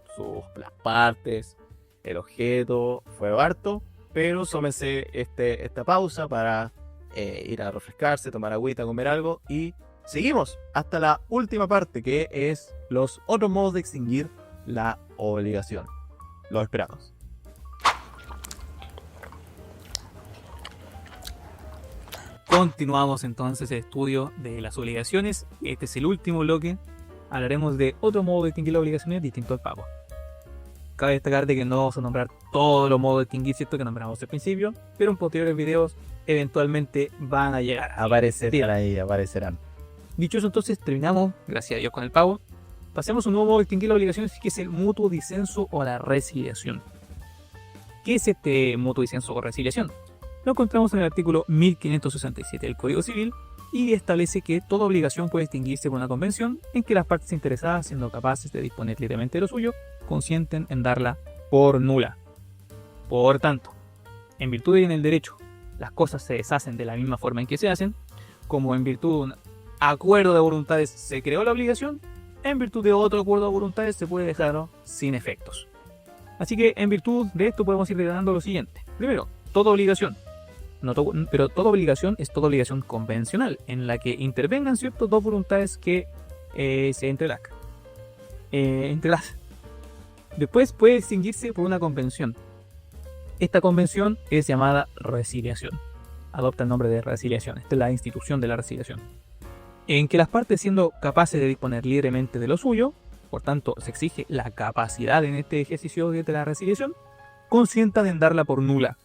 las partes, el objeto, fue harto, pero tómense esta pausa para ir a refrescarse, tomar agüita, comer algo y seguimos hasta la última parte, que es los otros modos de extinguir la obligación. Los esperamos. Continuamos entonces el estudio de las obligaciones. Este es el último bloque. Hablaremos de otro modo de extinguir las obligaciones distinto al pago. Cabe destacar de que no vamos a nombrar todos los modos de extinguir, ¿cierto?, que nombramos al principio, pero en posteriores videos eventualmente van a llegar. Aparecerán. Dicho eso, entonces terminamos, gracias a Dios, con el pago. Pasemos a un nuevo modo de extinguir las obligaciones, que es el mutuo disenso o la resiliación. ¿Qué es este mutuo disenso o resiliación? Lo encontramos en el artículo 1567 del Código Civil y establece que toda obligación puede extinguirse con una convención en que las partes interesadas, siendo capaces de disponer libremente de lo suyo, consienten en darla por nula. Por tanto, en virtud y en el derecho, las cosas se deshacen de la misma forma en que se hacen, como en virtud de un acuerdo de voluntades se creó la obligación, en virtud de otro acuerdo de voluntades se puede dejar sin efectos. Así que en virtud de esto podemos ir dando lo siguiente. Primero, toda obligación. Pero toda obligación es toda obligación convencional, en la que intervengan, ¿cierto?, dos voluntades que se entrelazan. Después puede extinguirse por una convención. Esta convención es llamada resiliación. Adopta el nombre de resiliación. Esta es la institución de la resiliación. En que las partes, siendo capaces de disponer libremente de lo suyo, por tanto se exige la capacidad en este ejercicio de la resiliación, consientan en darla por nula.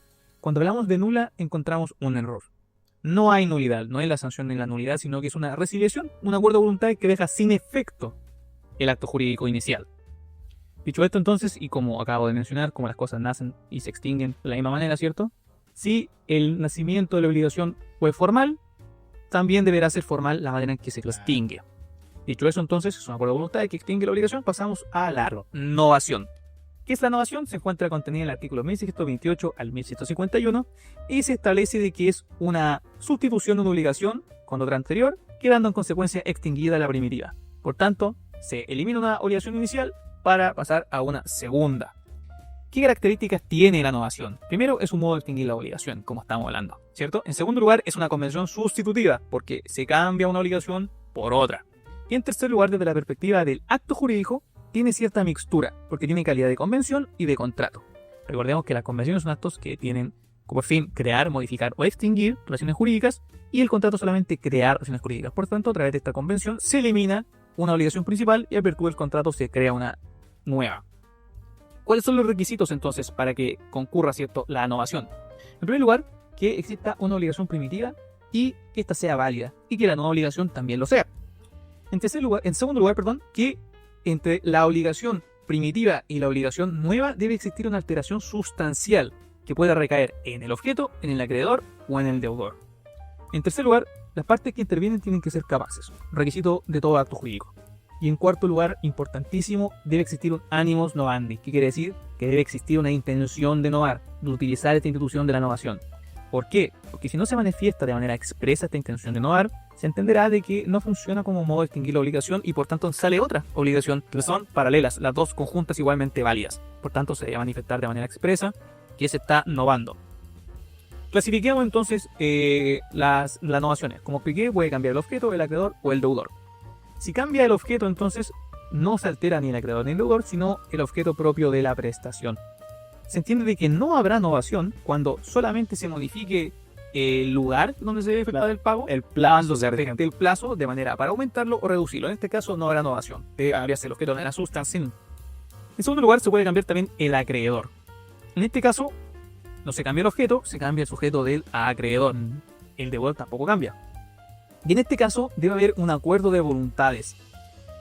Cuando hablamos de nula encontramos un error. No hay nulidad, no es la sanción ni la nulidad, sino que es una resiliación, un acuerdo de voluntad que deja sin efecto el acto jurídico inicial. Dicho esto entonces, y como acabo de mencionar, como las cosas nacen y se extinguen de la misma manera, ¿cierto? Si el nacimiento de la obligación fue formal, también deberá ser formal la manera en que se lo extingue. Dicho eso entonces, es un acuerdo de voluntad que extingue la obligación, pasamos a la novación. ¿Qué es la novación? Se encuentra contenida en el artículo 1628 al 1651 y se establece de que es una sustitución de una obligación con otra anterior, quedando en consecuencia extinguida la primitiva. Por tanto, se elimina una obligación inicial para pasar a una segunda. ¿Qué características tiene la novación? Primero, es un modo de extinguir la obligación, como estamos hablando, ¿cierto? En segundo lugar, es una convención sustitutiva, porque se cambia una obligación por otra. Y en tercer lugar, desde la perspectiva del acto jurídico, tiene cierta mixtura, porque tiene calidad de convención y de contrato. Recordemos que las convenciones son actos que tienen como fin crear, modificar o extinguir relaciones jurídicas, y el contrato solamente crear relaciones jurídicas. Por tanto, a través de esta convención se elimina una obligación principal y a virtud del contrato se crea una nueva. ¿Cuáles son los requisitos entonces para que concurra, ¿cierto?, la novación? En primer lugar, que exista una obligación primitiva y que ésta sea válida y que la nueva obligación también lo sea. En segundo lugar, que entre la obligación primitiva y la obligación nueva debe existir una alteración sustancial que pueda recaer en el objeto, en el acreedor o en el deudor. En tercer lugar, las partes que intervienen tienen que ser capaces, requisito de todo acto jurídico. Y en cuarto lugar, importantísimo, debe existir un animus novandi. ¿Qué quiere decir? Que debe existir una intención de novar, de utilizar esta institución de la novación. ¿Por qué? Porque si no se manifiesta de manera expresa esta intención de novar, se entenderá de que no funciona como modo de extinguir la obligación y por tanto sale otra obligación que son paralelas, las dos conjuntas igualmente válidas. Por tanto, se debe manifestar de manera expresa que se está novando. Clasifiquemos entonces las novaciones. Como expliqué, puede cambiar el objeto, el acreedor o el deudor. Si cambia el objeto, entonces no se altera ni el acreedor ni el deudor, sino el objeto propio de la prestación. Se entiende de que no habrá novación cuando solamente se modifique el lugar donde se debe efectuar el pago, El plazo, el plazo de manera para aumentarlo o reducirlo. En este caso no habrá novación, debe cambiarse el objeto de la sustancia. En segundo lugar, se puede cambiar también el acreedor. En este caso, no se cambia el objeto, se cambia el sujeto del acreedor. El deudor tampoco cambia. Y en este caso debe haber un acuerdo de voluntades.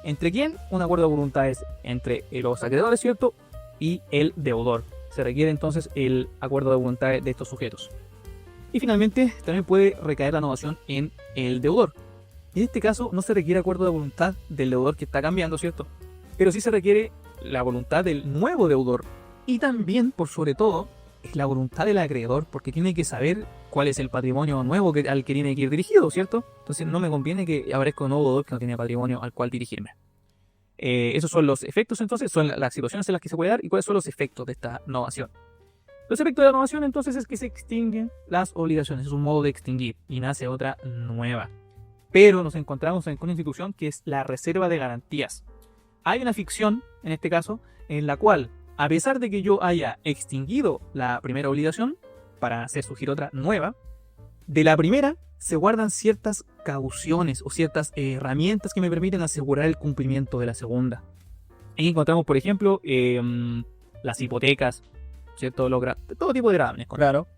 ¿Entre quién? Un acuerdo de voluntades entre los acreedores, ¿cierto? Y el deudor. Se requiere entonces el acuerdo de voluntades de estos sujetos. Y finalmente también puede recaer la novación en el deudor. En este caso no se requiere acuerdo de voluntad del deudor que está cambiando, ¿cierto? Pero sí se requiere la voluntad del nuevo deudor. Y también, por sobre todo, es la voluntad del acreedor, porque tiene que saber cuál es el patrimonio nuevo al que tiene que ir dirigido, ¿cierto? Entonces no me conviene que aparezca un nuevo deudor que no tiene patrimonio al cual dirigirme. Esos son los efectos, entonces, son las situaciones en las que se puede dar y cuáles son los efectos de esta novación. Los efectos de la novación, entonces, es que se extinguen las obligaciones, es un modo de extinguir y nace otra nueva. Pero nos encontramos con una institución que es la reserva de garantías. Hay una ficción, en este caso, en la cual, a pesar de que yo haya extinguido la primera obligación para hacer surgir otra nueva, de la primera se guardan ciertas cauciones o ciertas herramientas que me permiten asegurar el cumplimiento de la segunda. Aquí encontramos, por ejemplo, las hipotecas, ¿cierto? Todo tipo de gravámenes. Claro.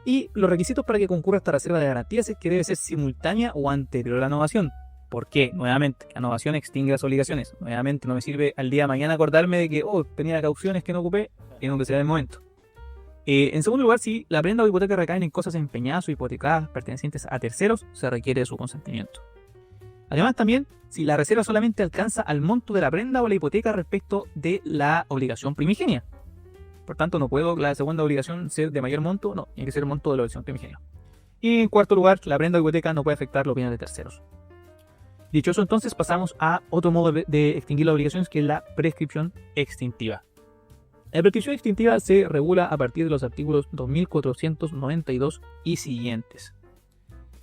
Y los requisitos para que concurra esta reserva de garantías es que debe ser simultánea o anterior a la novación. ¿Por qué? Nuevamente, la novación extingue las obligaciones. Nuevamente, no me sirve al día de mañana acordarme de que tenía cauciones que no ocupé, tengo que ser en el momento. En segundo lugar, si la prenda o hipoteca recaen en cosas empeñadas o hipotecadas pertenecientes a terceros, se requiere su consentimiento. Además, también, si la reserva solamente alcanza al monto de la prenda o la hipoteca respecto de la obligación primigenia. Por tanto, no puedo la segunda obligación ser de mayor monto, no, tiene que ser el monto de la obligación primigenia. Y en cuarto lugar, la prenda o hipoteca no puede afectar los bienes de terceros. Dicho eso, entonces pasamos a otro modo de extinguir las obligaciones, que es la prescripción extintiva. La prescripción extintiva se regula a partir de los artículos 2492 y siguientes.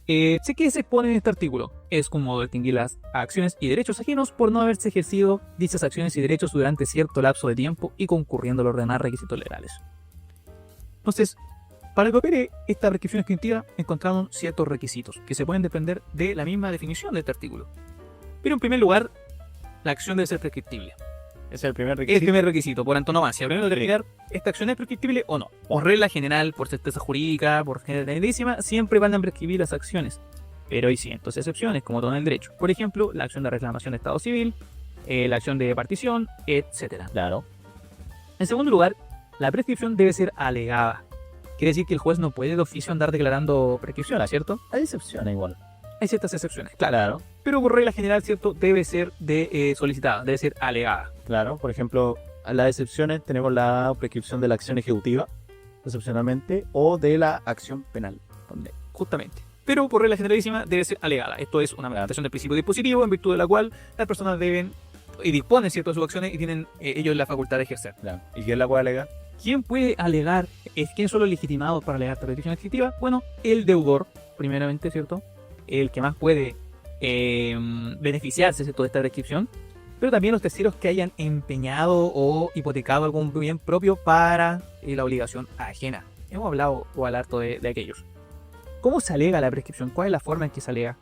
¿Qué se expone en este artículo? Es un modo de extinguir las acciones y derechos ajenos por no haberse ejercido dichas acciones y derechos durante cierto lapso de tiempo y concurriendo a ordenar requisitos legales. Entonces, para que opere esta prescripción extintiva, encontramos ciertos requisitos que se pueden desprender de la misma definición de este artículo. Pero en primer lugar, la acción debe ser prescriptible. Es el primer Es requisito. el primer requisito, por antonomasia. Primero determinar esta acción es prescriptible o no. Por regla general, por certeza jurídica, por generalísima, siempre van a prescribir las acciones. Pero hay ciertas excepciones, como todo en el derecho. Por ejemplo, la acción de reclamación de estado civil, la acción de partición, etc. Claro. En segundo lugar, la prescripción debe ser alegada. Quiere decir que el juez no puede de oficio andar declarando prescripción, ¿cierto? Hay excepciones igual. Hay ciertas excepciones, claro. Pero por regla general, ¿cierto? Debe ser solicitada, debe ser alegada. Claro. Por ejemplo, a las excepciones tenemos la prescripción de la acción ejecutiva, excepcionalmente, o de la acción penal. Justamente. Pero por regla generalísima debe ser alegada. Esto es una manifestación del principio dispositivo en virtud de la cual las personas deben y disponen, ¿cierto?, de sus acciones y tienen ellos la facultad de ejercer. Claro. ¿Y quién la puede alegar? ¿Quién puede alegar? ¿Quiénes son los legitimados para alegar esta prescripción extintiva? Bueno, el deudor, primeramente, ¿cierto? El que más puede beneficiarse de toda esta prescripción, pero también los terceros que hayan empeñado o hipotecado algún bien propio para la obligación ajena. Hemos hablado o al harto de aquellos. ¿Cómo se alega la prescripción? ¿Cuál es la forma en que se alega?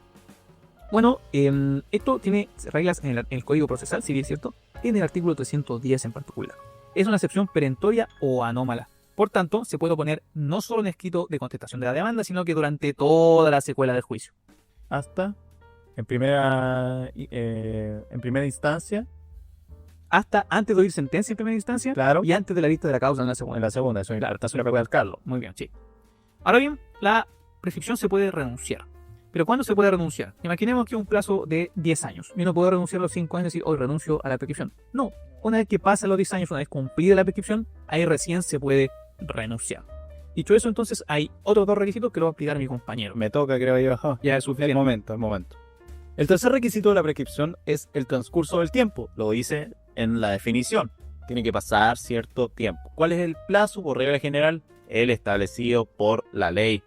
Bueno, esto tiene reglas en el Código Procesal Civil, ¿cierto? En el artículo 310 en particular. Es una excepción perentoria o anómala. Por tanto, se puede oponer no solo en escrito de contestación de la demanda, sino que durante toda la secuela del juicio. Hasta en primera instancia. Hasta antes de oír sentencia en primera instancia, Claro. y antes de la vista de la causa en la segunda. En la segunda, eso es Claro, está sobre recalcarlo. muy bien, sí. Ahora bien, la prescripción se puede renunciar. ¿Pero cuándo se puede renunciar? Imaginemos que un plazo de 10 años. Yo no puedo renunciar a los 5 años y decir, hoy renuncio a la prescripción. No, una vez que pasan los 10 años, una vez cumplida la prescripción, ahí recién se puede renunciar. Dicho eso, entonces hay otros dos requisitos que lo va a explicar mi compañero. Me toca, creo yo. Ya es El momento. El tercer requisito de la prescripción es el transcurso del tiempo. Lo dice en la definición. Tiene que pasar cierto tiempo. ¿Cuál es el plazo? Por regla general, el establecido por la ley.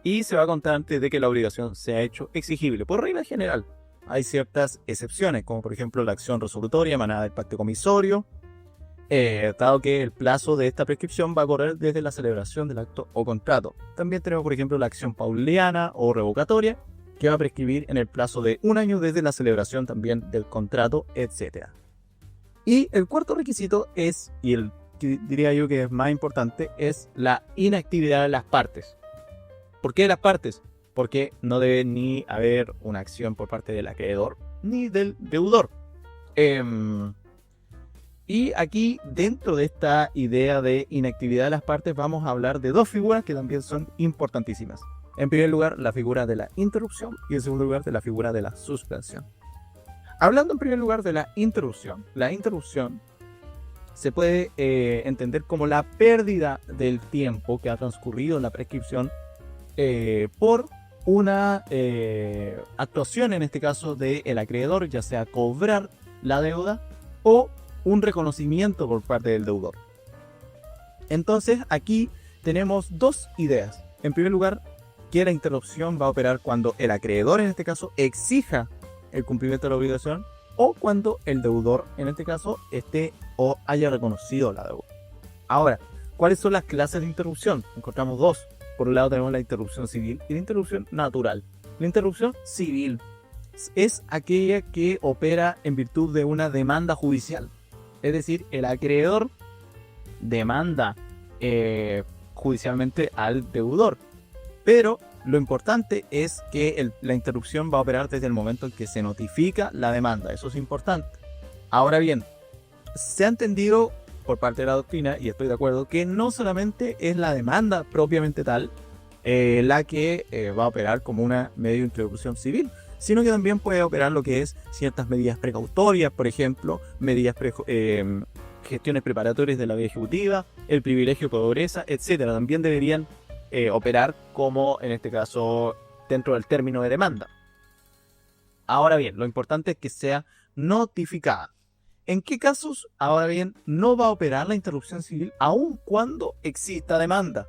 y se va a contar antes de que la obligación sea hecho exigible. Por regla general, hay ciertas excepciones, como por ejemplo la acción resolutoria emanada del pacto comisorio, dado que el plazo de esta prescripción va a correr desde la celebración del acto o contrato. También tenemos, por ejemplo, la acción pauliana o revocatoria, que va a prescribir en el plazo de 1 año desde la celebración también del contrato, etc. Y el cuarto requisito es, y el que diría yo que es más importante, es la inactividad de las partes. ¿Por qué de las partes? Porque no debe ni haber una acción por parte del acreedor ni del deudor. Y aquí, dentro de esta idea de inactividad de las partes, vamos a hablar de dos figuras que también son importantísimas. En primer lugar, la figura de la interrupción y en segundo lugar, de la figura de la suspensión. Hablando en primer lugar de la interrupción se puede entender como la pérdida del tiempo que ha transcurrido en la prescripción por una actuación, en este caso, del acreedor, ya sea cobrar la deuda o un reconocimiento por parte del deudor. Entonces aquí tenemos dos ideas. En primer lugar, que la interrupción va a operar cuando el acreedor, en este caso, exija el cumplimiento de la obligación o cuando el deudor, en este caso, esté o haya reconocido la deuda. Ahora, ¿cuáles son las clases de interrupción? Encontramos dos. Por un lado tenemos la interrupción civil y la interrupción natural. La interrupción civil es aquella que opera en virtud de una demanda judicial. Es decir, el acreedor demanda judicialmente al deudor. Pero lo importante es que la interrupción va a operar desde el momento en que se notifica la demanda. Eso es importante. Ahora bien, se ha entendido por parte de la doctrina, y estoy de acuerdo, que no solamente es la demanda propiamente tal la que va a operar como una medio de interrupción civil, sino que también puede operar lo que es ciertas medidas precautorias, por ejemplo, gestiones preparatorias de la vía ejecutiva, el privilegio de pobreza, etc. También deberían operar como, en este caso, dentro del término de demanda. Ahora bien, lo importante es que sea notificada. ¿En qué casos, ahora bien, no va a operar la interrupción civil aun cuando exista demanda?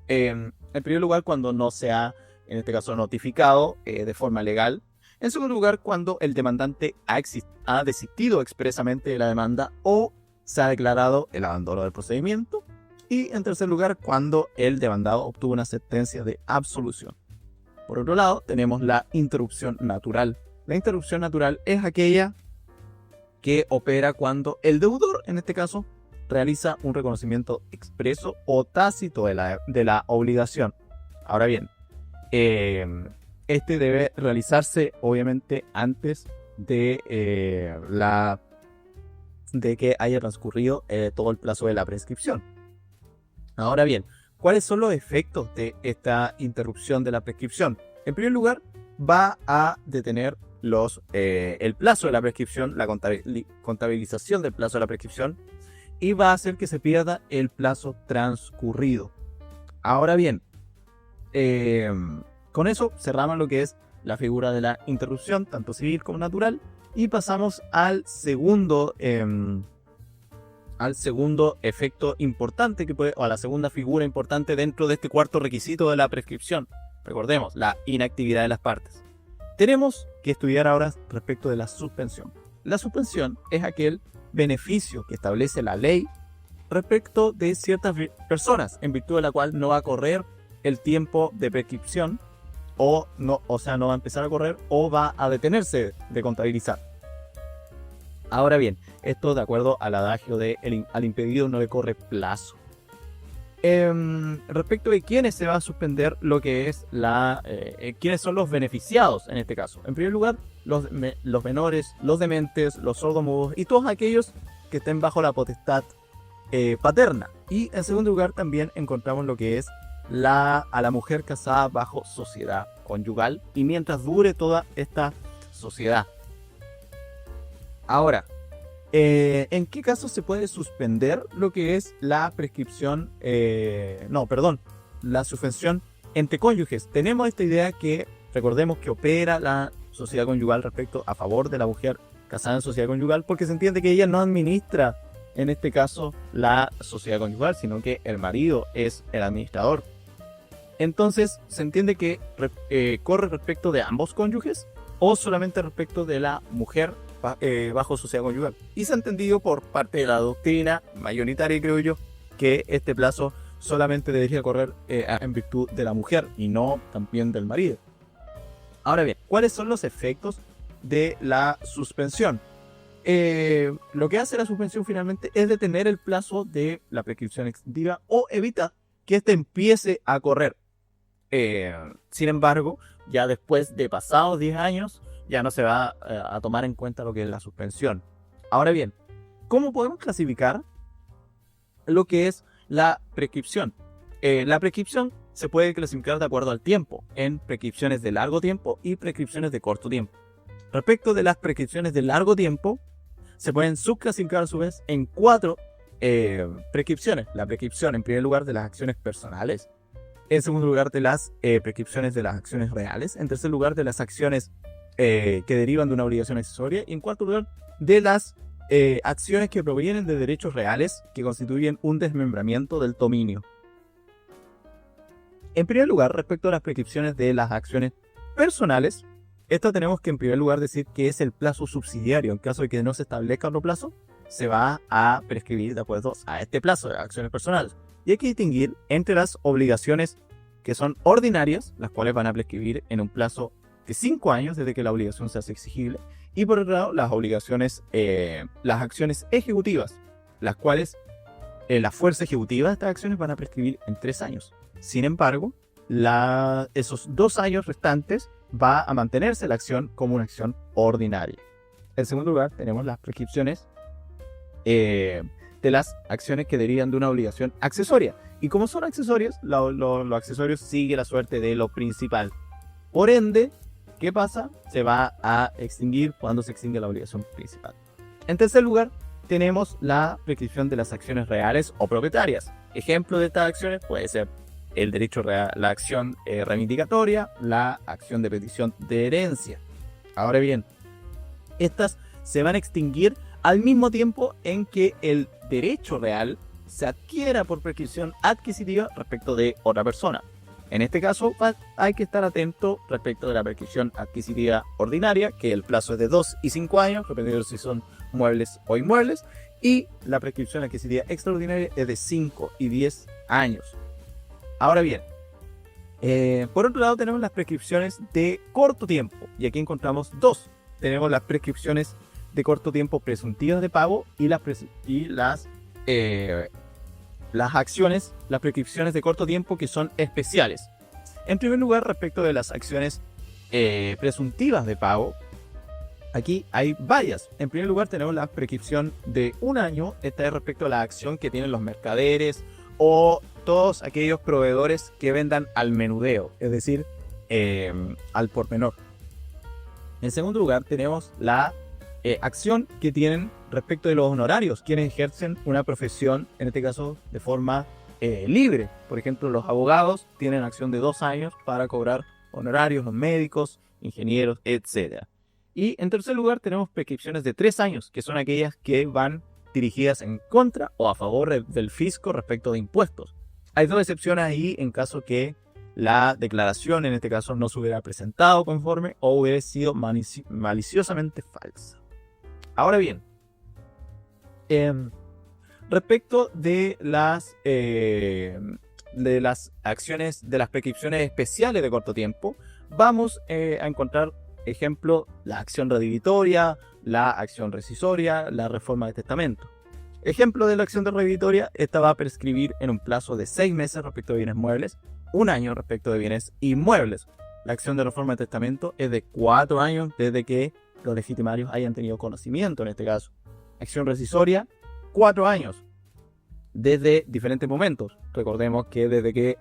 En primer lugar, cuando no se ha, en este caso, notificado de forma legal. En segundo lugar, cuando el demandante ha desistido expresamente de la demanda o se ha declarado el abandono del procedimiento. Y en tercer lugar, cuando el demandado obtuvo una sentencia de absolución. Por otro lado, tenemos la interrupción natural. La interrupción natural es aquella que opera cuando el deudor, en este caso, realiza un reconocimiento expreso o tácito de la obligación. Ahora bien, este debe realizarse obviamente antes de que haya transcurrido todo el plazo de la prescripción. Ahora bien, ¿cuáles son los efectos de esta interrupción de la prescripción? En primer lugar, va a detener el plazo de la prescripción, la contabilización del plazo de la prescripción, y va a hacer que se pierda el plazo transcurrido. Ahora bien, con eso cerramos lo que es la figura de la interrupción, tanto civil como natural, y pasamos al segundo efecto importante o a la segunda figura importante dentro de este cuarto requisito de la prescripción. Recordemos, la inactividad de las partes. Tenemos que estudiar ahora respecto de la suspensión. La suspensión es aquel beneficio que establece la ley respecto de ciertas personas, en virtud de la cual no va a correr el tiempo de prescripción no va a empezar a correr o va a detenerse de contabilizar. Ahora bien, esto de acuerdo al adagio de al impedido no le corre plazo. Respecto de quiénes se va a suspender lo que es quiénes son los beneficiados en este caso. En primer lugar, los menores, los dementes, los sordomudos y todos aquellos que estén bajo la potestad paterna. Y en segundo lugar también encontramos lo que es a la mujer casada bajo sociedad conyugal y mientras dure toda esta sociedad. Ahora, ¿en qué caso se puede suspender lo que es la prescripción? La suspensión entre cónyuges. Tenemos esta idea que, recordemos que opera la sociedad conyugal a favor de la mujer casada en sociedad conyugal, porque se entiende que ella no administra, en este caso, la sociedad conyugal, sino que el marido es el administrador. Entonces, se entiende que corre respecto de ambos cónyuges o solamente respecto de la mujer bajo sociedad conyugal. Y se ha entendido por parte de la doctrina mayoritaria, creo yo, que este plazo solamente debería correr en virtud de la mujer y no también del marido. Ahora bien, ¿cuáles son los efectos de la suspensión? Lo que hace la suspensión finalmente es detener el plazo de la prescripción extintiva o evitar que éste empiece a correr. Sin embargo, ya después de pasados 10 años, ya no se va a tomar en cuenta lo que es la suspensión. Ahora bien, ¿cómo podemos clasificar lo que es la prescripción? La prescripción se puede clasificar de acuerdo al tiempo, en prescripciones de largo tiempo y prescripciones de corto tiempo. Respecto de las prescripciones de largo tiempo, se pueden subclasificar a su vez en 4 prescripciones. La prescripción, en primer lugar, de las acciones personales. En segundo lugar, de las prescripciones de las acciones reales. En tercer lugar, de las acciones que derivan de una obligación accesoria. Y en cuarto lugar, de las acciones que provienen de derechos reales que constituyen un desmembramiento del dominio. En primer lugar, respecto a las prescripciones de las acciones personales, esta tenemos que en primer lugar decir que es el plazo subsidiario. En caso de que no se establezca otro plazo, se va a prescribir de acuerdo a este plazo de acciones personales. Y hay que distinguir entre las obligaciones que son ordinarias, las cuales van a prescribir en un plazo de 5 años desde que la obligación se hace exigible, y por otro lado las obligaciones, las acciones ejecutivas, las cuales la fuerza ejecutiva de estas acciones van a prescribir en 3 años. Sin embargo, esos 2 años restantes va a mantenerse la acción como una acción ordinaria. En segundo lugar, tenemos las prescripciones de las acciones que derivan de una obligación accesoria. Y como son accesorios, los accesorios sigue la suerte de lo principal. Por ende, ¿qué pasa? Se va a extinguir cuando se extingue la obligación principal. En tercer lugar, tenemos la prescripción de las acciones reales o propietarias. Ejemplo de estas acciones puede ser el derecho real, la acción reivindicatoria, la acción de petición de herencia. Ahora bien, estas se van a extinguir al mismo tiempo en que el derecho real se adquiera por prescripción adquisitiva respecto de otra persona. En este caso hay que estar atento respecto de la prescripción adquisitiva ordinaria, que el plazo es de 2 y 5 años, dependiendo de si son muebles o inmuebles, y la prescripción adquisitiva extraordinaria es de 5 y 10 años. Ahora bien, por otro lado tenemos las prescripciones de corto tiempo, y aquí encontramos 2. Tenemos las prescripciones de corto tiempo presuntivas de pago y las acciones, las prescripciones de corto tiempo que son especiales. En primer lugar, respecto de las acciones presuntivas de pago, aquí hay varias. En primer lugar, tenemos la prescripción de 1 año. Esta es respecto a la acción que tienen los mercaderes o todos aquellos proveedores que vendan al menudeo, es decir, al por menor. En segundo lugar, tenemos la acción que tienen respecto de los honorarios, quienes ejercen una profesión, en este caso de forma libre. Por ejemplo, los abogados tienen acción de 2 años para cobrar honorarios, los médicos, ingenieros, etc. Y en tercer lugar tenemos prescripciones de 3 años, que son aquellas que van dirigidas en contra o a favor del fisco respecto de impuestos. Hay 2 excepciones ahí en caso que la declaración en este caso no se hubiera presentado conforme o hubiera sido maliciosamente falsa. Ahora bien, respecto de las acciones, de las prescripciones especiales de corto tiempo, vamos a encontrar ejemplo la acción redivitoria, la acción rescisoria, la reforma de testamento. Ejemplo de la acción de redivitoria, esta va a prescribir en un plazo de 6 meses respecto de bienes muebles, 1 año respecto de bienes inmuebles. La acción de reforma de testamento es de 4 años desde que los legitimarios hayan tenido conocimiento en este caso. Acción rescisoria, 4 años desde diferentes momentos. Recordemos que desde que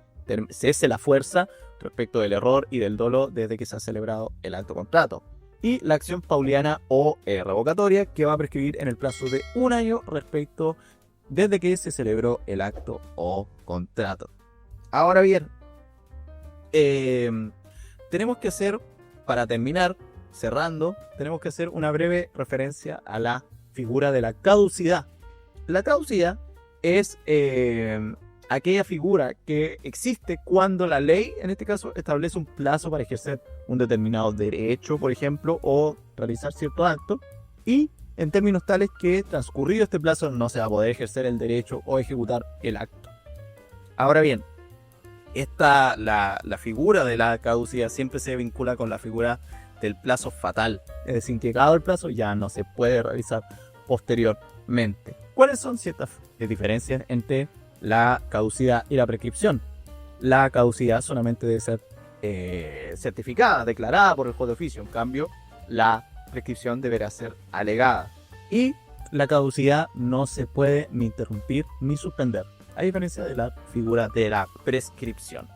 cese la fuerza respecto del error y del dolo desde que se ha celebrado el alto contrato. Y la acción pauliana o revocatoria, que va a prescribir en el plazo de 1 año respecto desde que se celebró el acto o contrato. Ahora bien, tenemos que hacer, para terminar, cerrando, tenemos que hacer una breve referencia a la figura de la caducidad. La caducidad es aquella figura que existe cuando la ley, en este caso, establece un plazo para ejercer un determinado derecho, por ejemplo, o realizar cierto acto, y en términos tales que transcurrido este plazo no se va a poder ejercer el derecho o ejecutar el acto. Ahora bien, la figura de la caducidad siempre se vincula con la figura del plazo fatal, es decir, que llegado el plazo ya no se puede realizar posteriormente. ¿Cuáles son ciertas diferencias entre la caducidad y la prescripción? La caducidad solamente debe ser certificada, declarada por el juez de oficio. En cambio, la prescripción deberá ser alegada. Y la caducidad no se puede ni interrumpir ni suspender, a diferencia de la figura de la prescripción.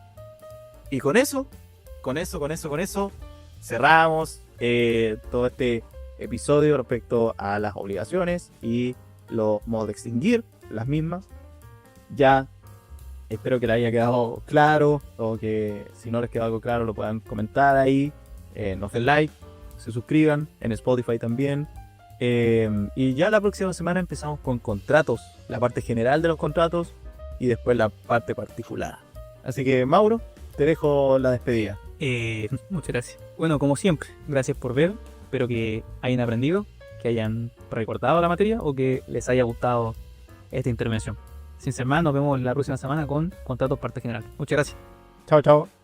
Y con eso, cerramos todo este episodio respecto a las obligaciones y los modos de extinguir las mismas. Ya espero que les haya quedado claro, o que si no les quedó algo claro lo puedan comentar ahí, nos den like, se suscriban en Spotify también. Y ya la próxima semana empezamos con contratos, la parte general de los contratos y después la parte particular. Así que Mauro, te dejo la despedida. Muchas gracias. Bueno, como siempre, gracias por ver. Espero que hayan aprendido, que hayan recordado la materia o que les haya gustado esta intervención. Sin ser más, nos vemos la próxima semana con contratos parte general. Muchas gracias. Chao, chao.